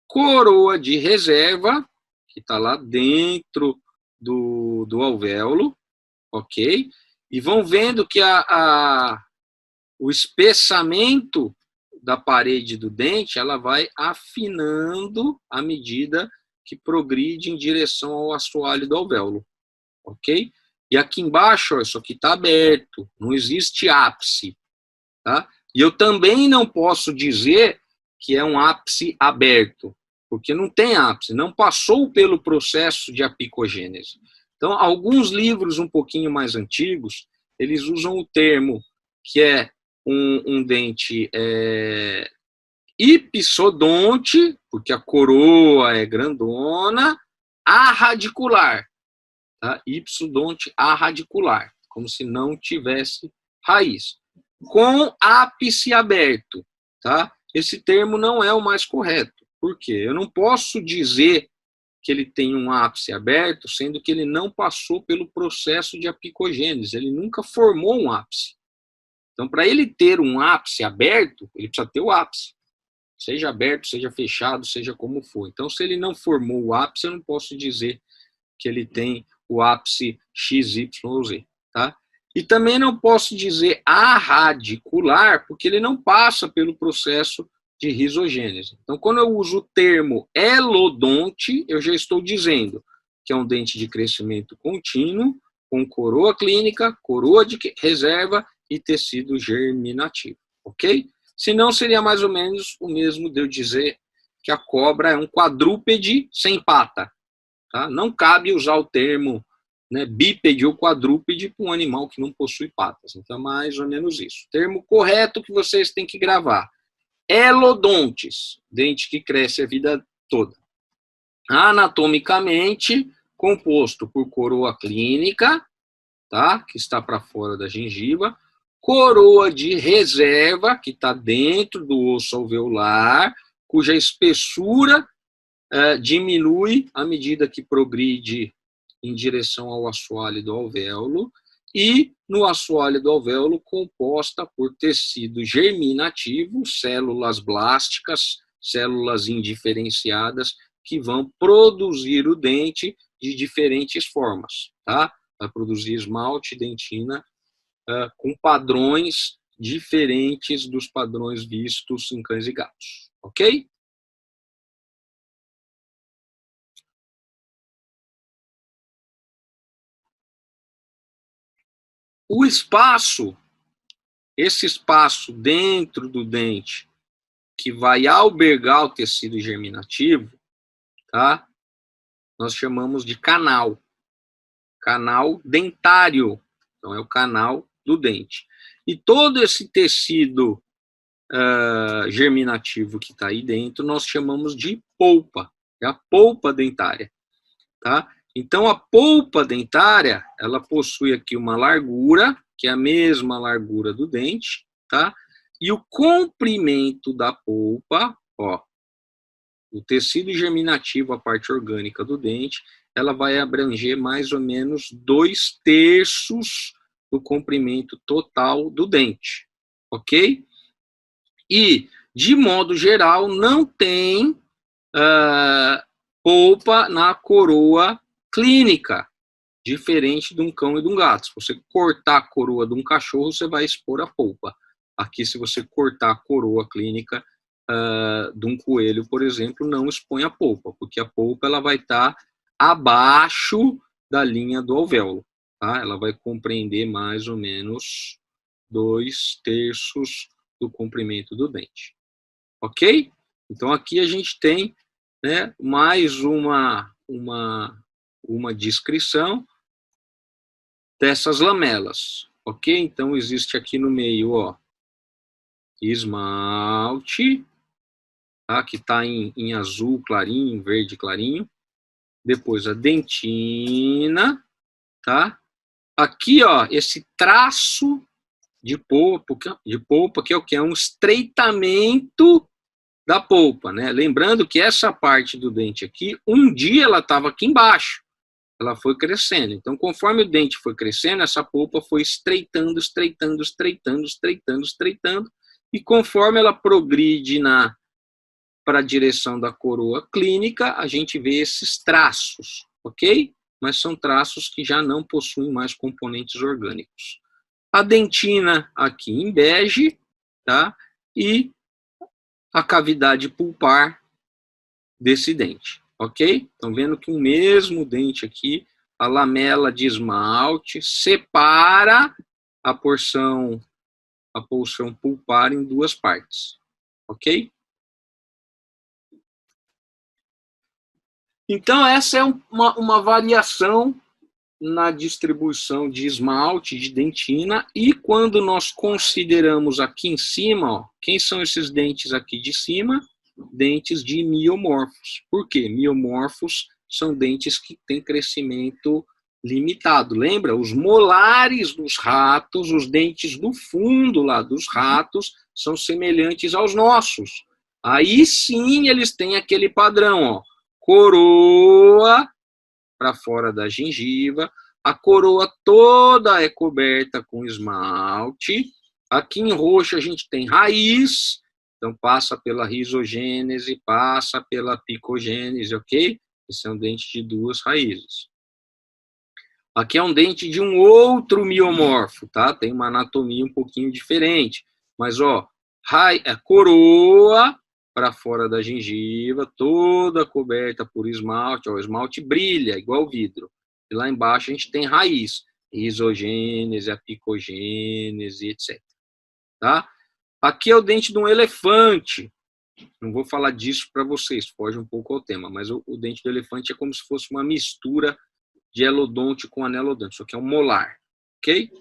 Coroa de reserva, que está lá dentro do alvéolo, ok? E vão vendo que o espessamento da parede do dente, ela vai afinando à medida que progride em direção ao assoalho do alvéolo, ok? E aqui embaixo, ó, isso aqui está aberto, não existe ápice, tá? E eu também não posso dizer que é um ápice aberto, porque não tem ápice, não passou pelo processo de apicogênese. Então, alguns livros um pouquinho mais antigos, eles usam o termo que é um dente ipsodonte, porque a coroa é grandona, arradicular, tá? Ipsodonte arradicular, como se não tivesse raiz, com ápice aberto, tá? Esse termo não é o mais correto. Por quê? Eu não posso dizer que ele tem um ápice aberto, sendo que ele não passou pelo processo de apicogênese, ele nunca formou um ápice. Então, para ele ter um ápice aberto, ele precisa ter o ápice. Seja aberto, seja fechado, seja como for. Então, se ele não formou o ápice, eu não posso dizer que ele tem o ápice XYZ, tá? E também não posso dizer arradicular, porque ele não passa pelo processo de risogênese. Então, quando eu uso o termo elodonte, eu já estou dizendo que é um dente de crescimento contínuo, com coroa clínica, coroa de reserva e tecido germinativo, ok? Senão seria mais ou menos o mesmo de eu dizer que a cobra é um quadrúpede sem pata, tá? Não cabe usar o termo, né, bípede ou quadrúpede para um animal que não possui patas. Então, mais ou menos isso. O termo correto que vocês têm que gravar: elodontes, dente que cresce a vida toda. Anatomicamente, composto por coroa clínica, tá? Que está para fora da gengiva, coroa de reserva, que está dentro do osso alveolar, cuja espessura diminui à medida que progride em direção ao assoalho do alvéolo, e no assoalho do alvéolo composta por tecido germinativo, células blásticas, células indiferenciadas, que vão produzir o dente de diferentes formas, tá? Vai produzir esmalte, dentina, com padrões diferentes dos padrões vistos em cães e gatos, ok? O espaço, esse espaço dentro do dente que vai albergar o tecido germinativo, tá? Nós chamamos de canal dentário. Então, é o canal do dente. E todo esse tecido germinativo que está aí dentro, nós chamamos de polpa. É a polpa dentária, tá? Então, a polpa dentária, ela possui aqui uma largura, que é a mesma largura do dente, tá? E o comprimento da polpa, ó, o tecido germinativo, a parte orgânica do dente, ela vai abranger mais ou menos 2/3 do comprimento total do dente, ok? E, de modo geral, não tem polpa na coroa clínica, diferente de um cão e de um gato. Se você cortar a coroa de um cachorro, você vai expor a polpa. Aqui, se você cortar a coroa clínica, de um coelho, por exemplo, não expõe a polpa, porque a polpa ela vai estar abaixo da linha do alvéolo. Tá? Ela vai compreender mais ou menos 2/3 do comprimento do dente. Ok? Então, aqui a gente tem, né, mais uma descrição dessas lamelas. Ok? Então, existe aqui no meio, ó, esmalte, tá? Que está em azul clarinho, em verde clarinho. Depois a dentina, tá? Aqui, ó, esse traço de polpa, que é o que? É um estreitamento da polpa, né? Lembrando que essa parte do dente aqui, um dia ela estava aqui embaixo, ela foi crescendo. Então, conforme o dente foi crescendo, essa polpa foi estreitando, estreitando, estreitando, estreitando, estreitando, e conforme ela progride para a direção da coroa clínica, a gente vê esses traços, ok? Mas são traços que já não possuem mais componentes orgânicos. A dentina aqui em bege, tá? E a cavidade pulpar desse dente, ok? Estão vendo que o mesmo dente aqui, a lamela de esmalte separa a porção pulpar em duas partes, ok? Então, essa é uma variação na distribuição de esmalte, de dentina, e quando nós consideramos aqui em cima, ó, quem são esses dentes aqui de cima? Dentes de miomorfos. Por quê? Miomorfos são dentes que têm crescimento limitado. Lembra? Os molares dos ratos, os dentes do fundo lá dos ratos, são semelhantes aos nossos. Aí sim eles têm aquele padrão, ó, coroa para fora da gengiva, a coroa toda é coberta com esmalte. Aqui em roxo a gente tem raiz, então passa pela rizogênese, passa pela picogênese, ok? Esse é um dente de duas raízes. Aqui é um dente de um outro miomorfo, tá? Tem uma anatomia um pouquinho diferente, mas ó, coroa para fora da gengiva, toda coberta por esmalte. Ó, o esmalte brilha, igual vidro. E lá embaixo a gente tem raiz, risogênese, apicogênese, etc. Tá? Aqui é o dente de um elefante. Não vou falar disso para vocês, foge um pouco ao tema, mas o dente do elefante é como se fosse uma mistura de elodonte com anelodonte. Isso aqui é um molar, ok?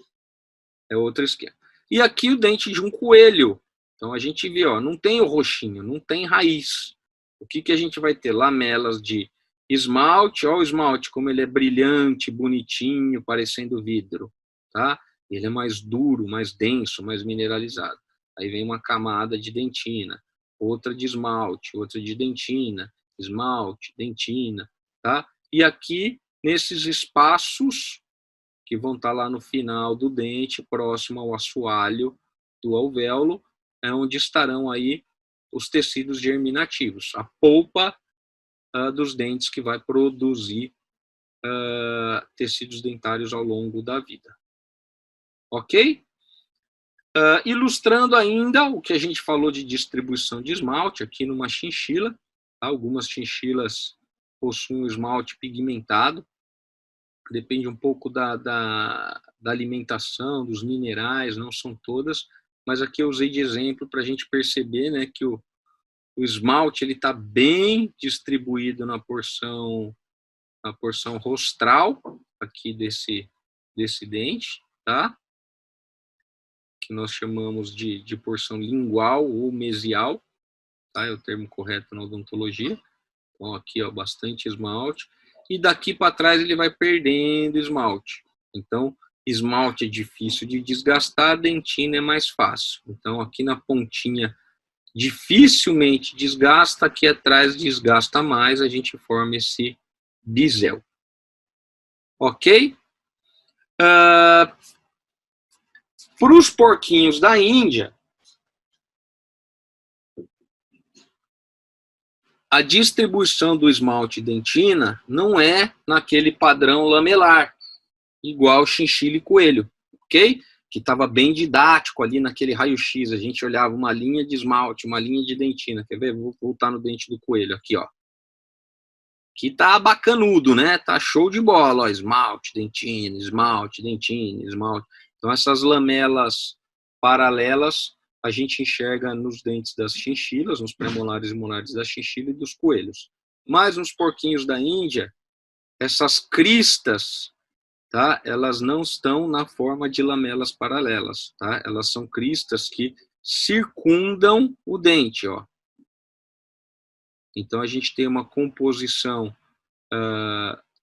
É outro esquema. E aqui o dente de um coelho. Então a gente vê, ó, não tem o roxinho, não tem raiz. O que a gente vai ter? Lamelas de esmalte, ó, o esmalte como ele é brilhante, bonitinho, parecendo vidro, tá? Ele é mais duro, mais denso, mais mineralizado. Aí vem uma camada de dentina, outra de esmalte, outra de dentina, esmalte, dentina, tá? E aqui, nesses espaços que vão estar lá no final do dente, próximo ao assoalho do alvéolo, é onde estarão aí os tecidos germinativos, a polpa dos dentes que vai produzir tecidos dentários ao longo da vida. Ok? Ilustrando ainda o que a gente falou de distribuição de esmalte, aqui numa chinchila, tá? Algumas chinchilas possuem esmalte pigmentado, depende um pouco da alimentação, dos minerais, não são todas, mas aqui eu usei de exemplo para a gente perceber, né, que o esmalte ele está bem distribuído na porção rostral aqui desse dente, tá? Que nós chamamos de porção lingual ou mesial, tá? É o termo correto na odontologia. Então aqui, ó, bastante esmalte. E daqui para trás ele vai perdendo esmalte. Então, esmalte é difícil de desgastar, dentina é mais fácil. Então, aqui na pontinha dificilmente desgasta, aqui atrás desgasta mais, a gente forma esse bisel. Ok? Para os porquinhos da Índia, a distribuição do esmalte dentina não é naquele padrão lamelar, igual chinchila e coelho, ok? que estava bem didático ali naquele raio-x. A gente olhava uma linha de esmalte, uma linha de dentina. Quer ver? Vou voltar no dente do coelho aqui, ó. Aqui tá bacanudo, né? Tá show de bola, ó. Esmalte, dentina, esmalte, dentina, esmalte. Então, essas lamelas paralelas a gente enxerga nos dentes das chinchilas, nos premolares e molares da chinchila e dos coelhos. Mas nos porquinhos da Índia, essas cristas, tá? Elas não estão na forma de lamelas paralelas, tá? Elas são cristas que circundam o dente, ó. Então, a gente tem uma composição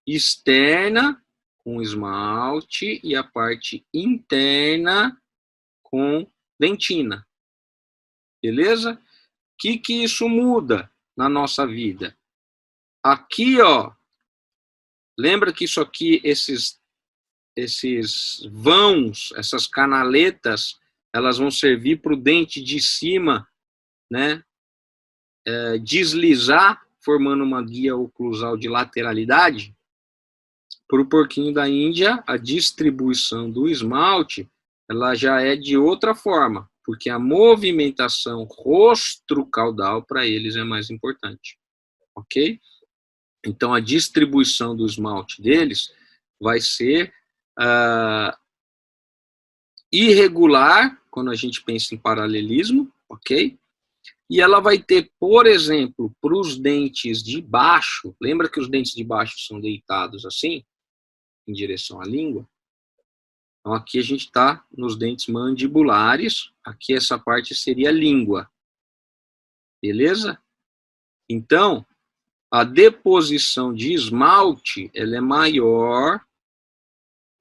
externa com esmalte e a parte interna com dentina. Beleza? O que isso muda na nossa vida? Aqui, ó, lembra que isso aqui, esses vãos, essas canaletas, elas vão servir para o dente de cima, né, deslizar, formando uma guia oclusal de lateralidade. Para o porquinho da Índia, a distribuição do esmalte, ela já é de outra forma, porque a movimentação rostro-caudal para eles é mais importante, ok? Então, a distribuição do esmalte deles vai ser irregular, quando a gente pensa em paralelismo, ok? E ela vai ter, por exemplo, para os dentes de baixo, lembra que os dentes de baixo são deitados assim, em direção à língua? Então, aqui a gente está nos dentes mandibulares, aqui essa parte seria a língua. Beleza? Então, a deposição de esmalte, ela é maior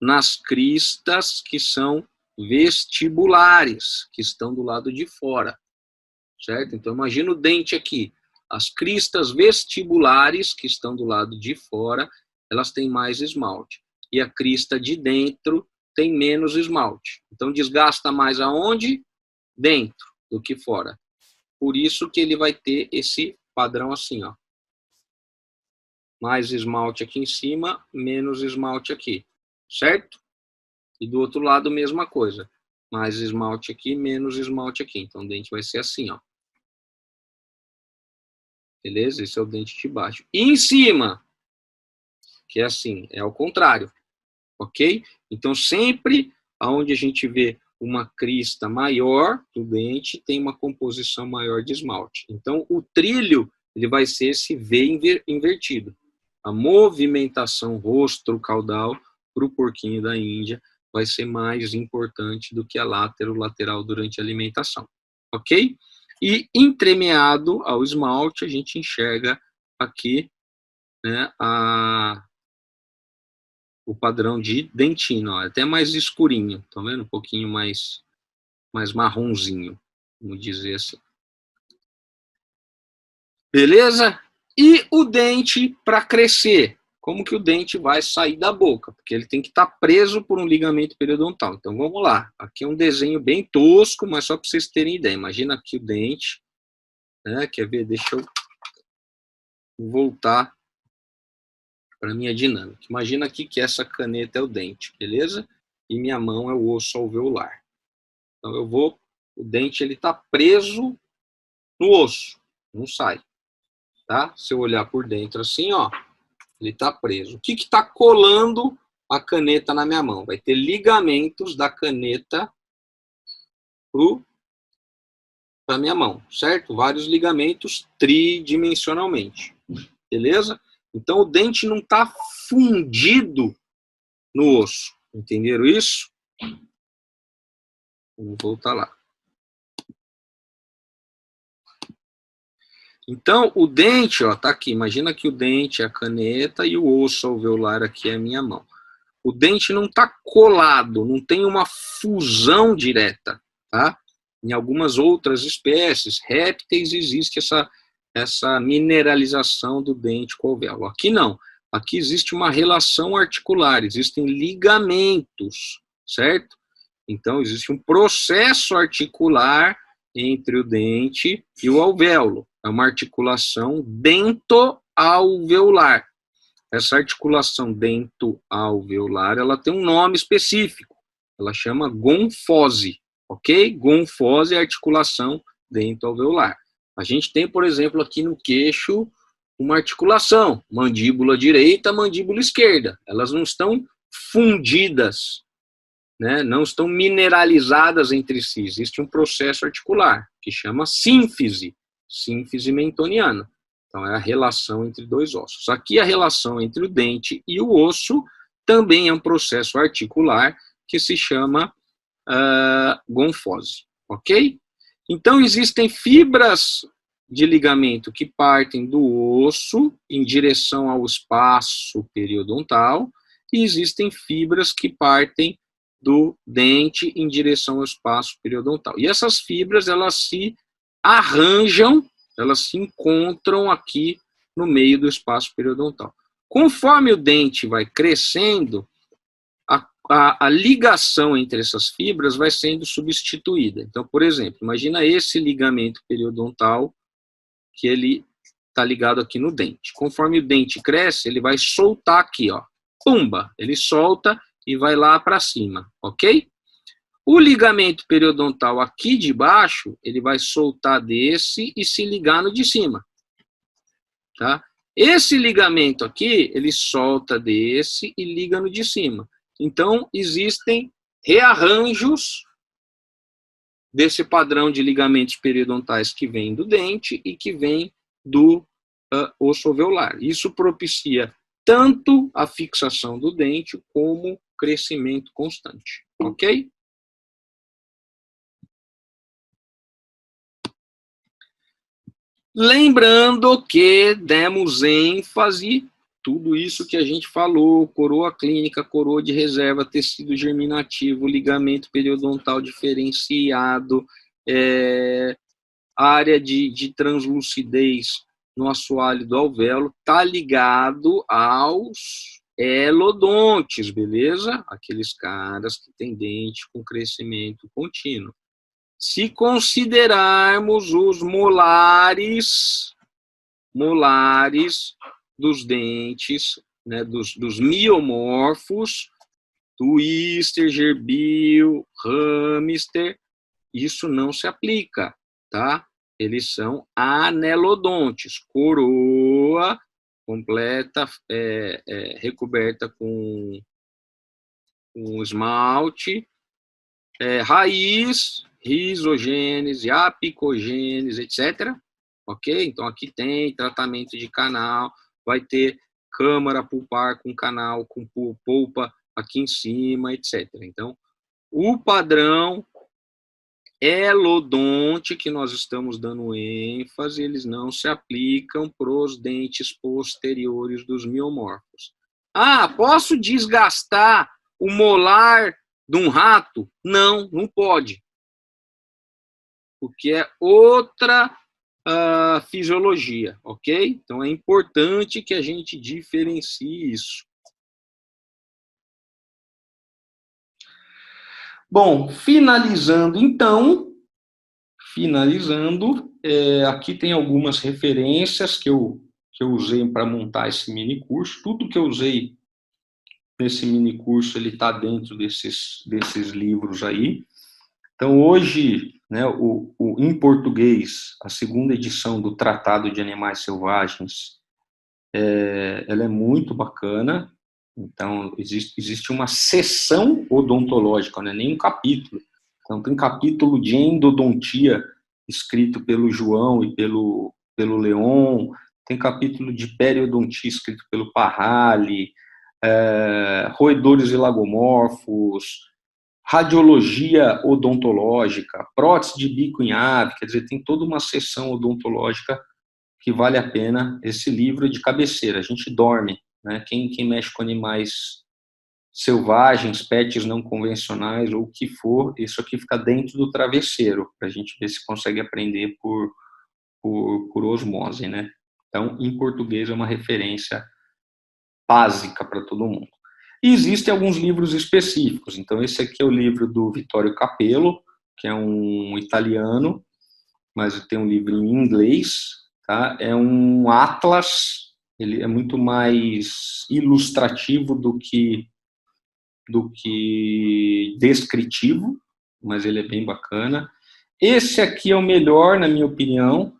nas cristas que são vestibulares, que estão do lado de fora. Certo? Então, imagina o dente aqui. As cristas vestibulares, que estão do lado de fora, elas têm mais esmalte. E a crista de dentro tem menos esmalte. Então, desgasta mais aonde? Dentro do que fora. Por isso que ele vai ter esse padrão assim, ó. Mais esmalte aqui em cima, menos esmalte aqui. Certo? E do outro lado, mesma coisa. Mais esmalte aqui, menos esmalte aqui. Então, o dente vai ser assim, ó. Beleza? Esse é o dente de baixo. E em cima, que é assim, é ao contrário. Ok? Então, sempre onde a gente vê uma crista maior do dente, tem uma composição maior de esmalte. Então, o trilho, ele vai ser esse V invertido. A movimentação rostro-caudal para o porquinho da Índia vai ser mais importante do que a lateral durante a alimentação. Ok? E entremeado ao esmalte, a gente enxerga aqui, né, o padrão de dentina, ó, até mais escurinho, tá vendo? Um pouquinho mais marronzinho, vamos dizer assim. Beleza? E o dente para crescer? Como que o dente vai sair da boca? Porque ele tem que estar preso por um ligamento periodontal. Então vamos lá. Aqui é um desenho bem tosco, mas só para vocês terem ideia. Imagina aqui o dente, né? Quer ver? Deixa eu voltar para minha dinâmica. Imagina aqui que essa caneta é o dente, beleza? E minha mão é o osso alveolar. Então eu vou, o dente ele está preso no osso, não sai, tá? Se eu olhar por dentro assim, ó, ele está preso. O que está colando a caneta na minha mão? Vai ter ligamentos da caneta para minha mão, certo? Vários ligamentos tridimensionalmente, beleza? Então o dente não está fundido no osso. Entenderam isso? Vamos voltar lá. Então, o dente, ó, tá aqui. Imagina que o dente é a caneta e o osso alveolar aqui é a minha mão. O dente não está colado, não tem uma fusão direta, tá? Em algumas outras espécies, répteis, existe essa mineralização do dente com o alvéolo. Aqui não. Aqui existe uma relação articular, existem ligamentos, certo? Então, existe um processo articular entre o dente e o alvéolo. É uma articulação dento-alveolar. Essa articulação dento-alveolar, ela tem um nome específico. ela chama gonfose, ok? Gonfose é articulação dento-alveolar. A gente tem, por exemplo, aqui no queixo, uma articulação, mandíbula direita, mandíbula esquerda. Elas não estão fundidas, né? Não estão mineralizadas entre si. Existe um processo articular que chama sínfise, sínfise mentoniana. Então, é a relação entre dois ossos. Aqui, a relação entre o dente e o osso também é um processo articular que se chama gonfose, ok? Então, existem fibras de ligamento que partem do osso em direção ao espaço periodontal e existem fibras que partem do dente em direção ao espaço periodontal. E essas fibras, elas se arranjam, elas se encontram aqui no meio do espaço periodontal. Conforme o dente vai crescendo, a ligação entre essas fibras vai sendo substituída. Então, por exemplo, imagina esse ligamento periodontal que ele está ligado aqui no dente. Conforme o dente cresce, ele vai soltar aqui, ó. Pumba! Ele solta e vai lá para cima, ok? O ligamento periodontal aqui de baixo, ele vai soltar desse e se ligar no de cima, tá? Esse ligamento aqui, ele solta desse e liga no de cima. Então, existem rearranjos desse padrão de ligamentos periodontais que vem do dente e que vem do osso alveolar. Isso propicia tanto a fixação do dente como crescimento constante, ok? Lembrando que demos ênfase, tudo isso que a gente falou, coroa clínica, coroa de reserva, tecido germinativo, ligamento periodontal diferenciado, área de translucidez no assoalho do alvéolo, está ligado aos elodontes, beleza? Aqueles caras que têm dente com crescimento contínuo. Se considerarmos os molares dos dentes, né, dos miomorfos, twister, gerbil, hamster, isso não se aplica, tá? Eles são anelodontes, coroa completa, recoberta com esmalte, raiz, risogênese, apicogênese, etc. Ok? Então, aqui tem tratamento de canal, vai ter câmara pulpar com canal, com polpa aqui em cima, etc. Então, o padrão elodonte que nós estamos dando ênfase, eles não se aplicam para os dentes posteriores dos miomorfos. Ah, posso desgastar o molar de um rato? Não, não pode. Porque é outra fisiologia, ok? Então, é importante que a gente diferencie isso. Bom, finalizando, aqui tem algumas referências que eu usei para montar esse mini curso. Tudo que eu usei nesse mini curso, ele está dentro desses livros aí. Então, hoje, né, em português, a segunda edição do Tratado de Animais Selvagens, ela é muito bacana. Então, existe uma seção odontológica, não é nem um capítulo. Então, tem capítulo de endodontia, escrito pelo João e pelo Leon, tem capítulo de periodontia, escrito pelo Parrali, roedores e lagomorfos, radiologia odontológica, prótese de bico em ave, quer dizer, tem toda uma seção odontológica que vale a pena. Esse livro de cabeceira, a gente dorme, né? Quem mexe com animais selvagens, pets não convencionais ou o que for, isso aqui fica dentro do travesseiro, para a gente ver se consegue aprender por osmose, né? Então, em português é uma referência básica para todo mundo. E existem alguns livros específicos. Então, esse aqui é o livro do Vittorio Capello, que é um italiano, mas tem um livro em inglês, tá? É um atlas, ele é muito mais ilustrativo do que do que descritivo, mas ele é bem bacana. Esse aqui é o melhor, na minha opinião.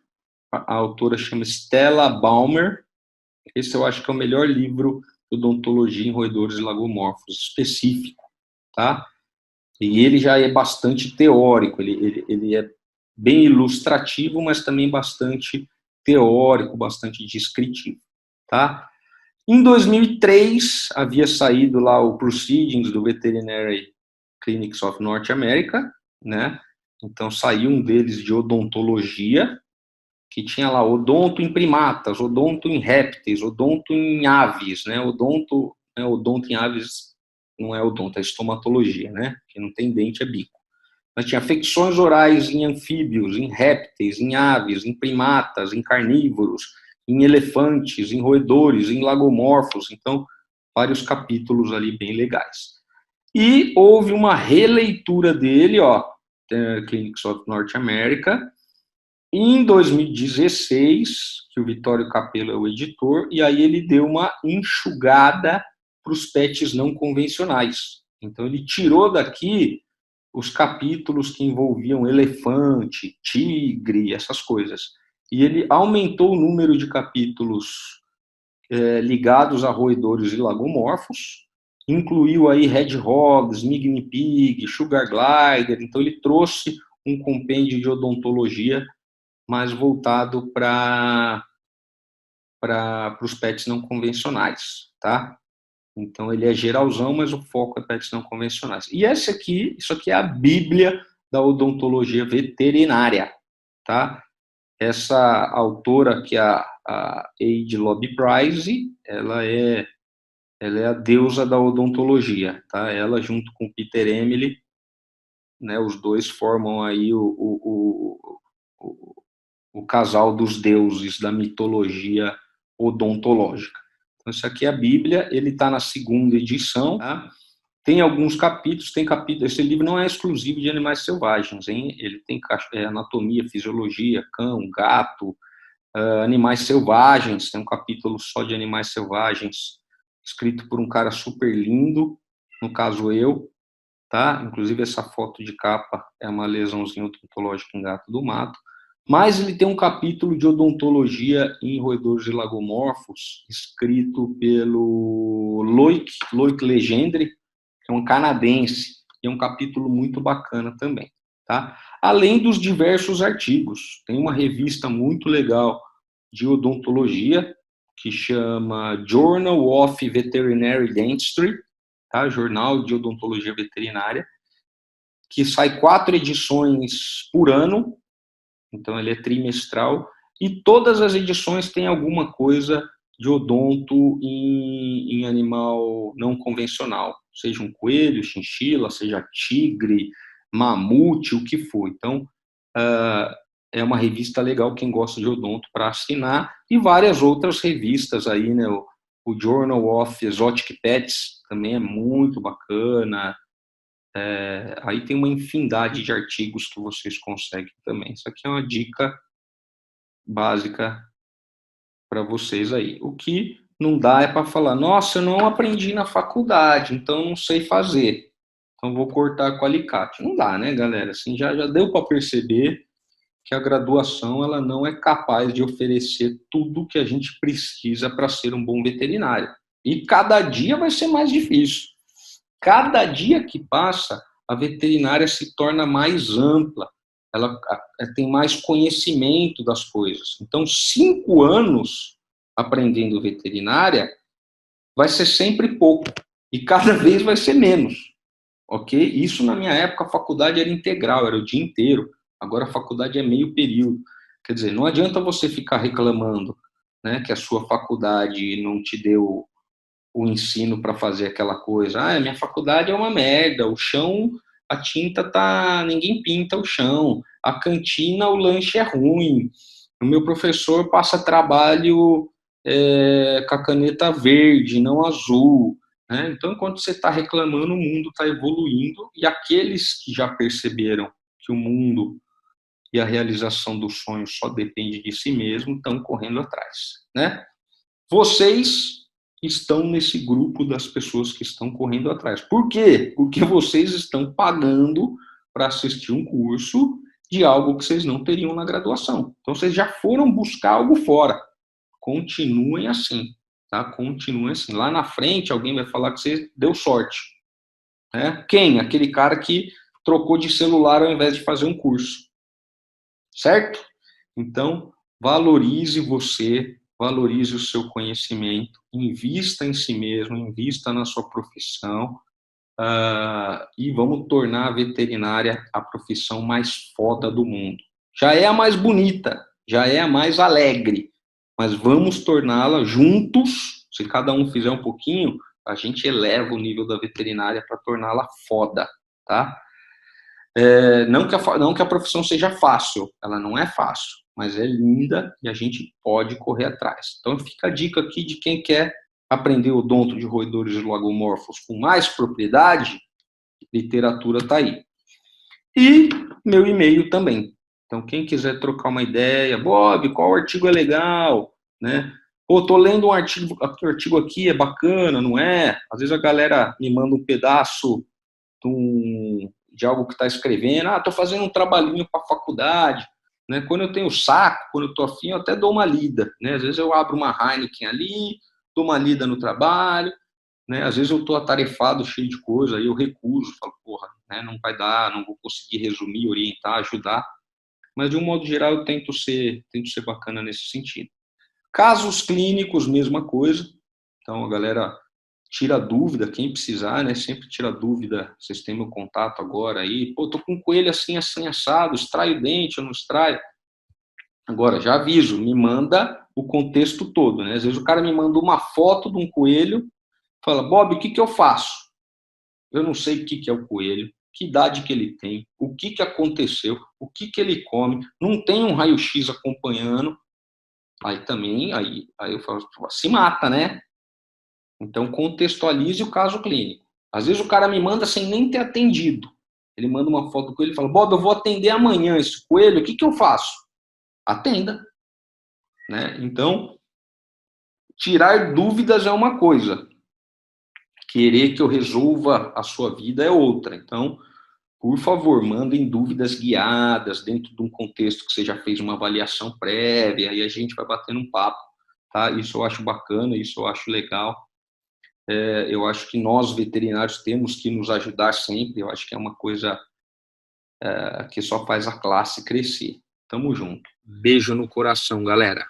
A autora chama Stella Baumer. Esse eu acho que é o melhor livro de odontologia em roedores e lagomorfos, específico, tá? E ele já é bastante teórico, ele é bem ilustrativo, mas também bastante teórico, bastante descritivo, tá? Em 2003, havia saído lá o Proceedings do Veterinary Clinics of North America, né? Então saiu um deles de odontologia, que tinha lá odonto em primatas, odonto em répteis, odonto em aves, né? Odonto em aves não é odonto, é estomatologia, né? Que não tem dente, é bico. Mas tinha afecções orais em anfíbios, em répteis, em aves, em primatas, em carnívoros, em elefantes, em roedores, em lagomorfos. Então, vários capítulos ali bem legais. E houve uma releitura dele, ó, Clinics of North America, em 2016, que o Vitório Capello é o editor, e aí ele deu uma enxugada para os pets não convencionais. Então ele tirou daqui os capítulos que envolviam elefante, tigre, essas coisas. E ele aumentou o número de capítulos ligados a roedores e lagomorfos, incluiu aí hedgehogs, migni pig, sugar glider. Então ele trouxe um compêndio de odontologia mais voltado para os pets não convencionais, tá? Então ele é geralzão, mas o foco é pets não convencionais. E isso aqui é a Bíblia da odontologia veterinária, tá? Essa autora, que é a Ade Lobby Price, ela é a deusa da odontologia, tá? Ela junto com Peter Emily, né? Os dois formam aí o casal dos deuses da mitologia odontológica. Então, isso aqui é a Bíblia, ele está na segunda edição, tá? Tem alguns capítulos, esse livro não é exclusivo de animais selvagens, hein? Ele tem anatomia, fisiologia, cão, gato, animais selvagens, tem um capítulo só de animais selvagens, escrito por um cara super lindo, no caso eu, tá? Inclusive essa foto de capa é uma lesãozinha odontológica em gato do mato. Mas ele tem um capítulo de odontologia em roedores e lagomorfos, escrito pelo Loic Legendre, que é um canadense, e é um capítulo muito bacana também, tá? Além dos diversos artigos. Tem uma revista muito legal de odontologia, que chama Journal of Veterinary Dentistry, tá? Jornal de Odontologia Veterinária, que sai 4 edições por ano, então ele é trimestral, e todas as edições têm alguma coisa de odonto em animal não convencional, seja um coelho, chinchila, seja tigre, mamute, o que for. Então, é uma revista legal, quem gosta de odonto, para assinar, e várias outras revistas aí, né? O Journal of Exotic Pets também é muito bacana. Aí tem uma infinidade de artigos que vocês conseguem também. Isso aqui é uma dica básica para vocês aí. O que não dá é para falar, nossa, eu não aprendi na faculdade, então não sei fazer. Então vou cortar com alicate. Não dá, né, galera? Assim, já deu para perceber que a graduação ela não é capaz de oferecer tudo que a gente precisa para ser um bom veterinário. E cada dia vai ser mais difícil. Cada dia que passa, a veterinária se torna mais ampla, ela tem mais conhecimento das coisas. Então, 5 anos aprendendo veterinária vai ser sempre pouco, e cada vez vai ser menos, ok? Isso na minha época a faculdade era integral, era o dia inteiro, agora a faculdade é meio período. Quer dizer, não adianta você ficar reclamando, né, que a sua faculdade não te deu o ensino para fazer aquela coisa. Ah, minha faculdade é uma merda, o chão, a tinta tá, ninguém pinta o chão, a cantina, o lanche é ruim, o meu professor passa trabalho com a caneta verde, não azul. Né? Então, enquanto você está reclamando, o mundo está evoluindo, e aqueles que já perceberam que o mundo e a realização do sonho só depende de si mesmo estão correndo atrás. Né? Vocês estão nesse grupo das pessoas que estão correndo atrás. Por quê? Porque vocês estão pagando para assistir um curso de algo que vocês não teriam na graduação. Então, vocês já foram buscar algo fora. Continuem assim, tá? Continuem assim. Lá na frente, alguém vai falar que você deu sorte. Né? Quem? Aquele cara que trocou de celular ao invés de fazer um curso. Certo? Então, valorize você, valorize o seu conhecimento, invista em si mesmo, invista na sua profissão, e vamos tornar a veterinária a profissão mais foda do mundo. Já é a mais bonita, já é a mais alegre, mas vamos torná-la juntos, se cada um fizer um pouquinho, a gente eleva o nível da veterinária para torná-la foda, tá? Não que a profissão seja fácil, ela não é fácil, mas é linda e a gente pode correr atrás. Então fica a dica aqui de quem quer aprender odonto de roedores e lagomorfos com mais propriedade, literatura está aí. E meu e-mail também. Então quem quiser trocar uma ideia, Bob, qual artigo é legal, né? Pô, tô lendo um artigo aqui, é bacana, não é? Às vezes a galera me manda um pedaço de algo que está escrevendo, estou fazendo um trabalhinho para a faculdade, né? Quando eu tenho saco, quando eu estou afim, eu até dou uma lida, né? Às vezes eu abro uma Heineken ali, dou uma lida no trabalho, né? Às vezes eu estou atarefado, cheio de coisa, aí eu recuso, falo, porra, né? Não vai dar, não vou conseguir resumir, orientar, ajudar, mas de um modo geral eu tento ser bacana nesse sentido. Casos clínicos, mesma coisa, então a galera tira dúvida, quem precisar, né? Sempre tira dúvida. Vocês têm meu contato agora aí. Pô, tô com um coelho assim assado, extrai o dente ou não extrai? Agora, já aviso, me manda o contexto todo, né? Às vezes o cara me manda uma foto de um coelho, fala, Bob, o que que eu faço? Eu não sei o que que é o coelho, que idade que ele tem, o que que aconteceu, o que que ele come, não tem um raio-x acompanhando. Aí eu falo, se mata, né? Então, contextualize o caso clínico. Às vezes o cara me manda sem nem ter atendido. Ele manda uma foto do coelho e fala, Bob, eu vou atender amanhã esse coelho, o que que eu faço? Atenda. Né? Então, tirar dúvidas é uma coisa. Querer que eu resolva a sua vida é outra. Então, por favor, mandem dúvidas guiadas dentro de um contexto que você já fez uma avaliação prévia e a gente vai batendo um papo. Tá? Isso eu acho bacana, isso eu acho legal. Eu acho que nós, veterinários, temos que nos ajudar sempre. Eu acho que é uma coisa que só faz a classe crescer. Tamo junto. Beijo no coração, galera.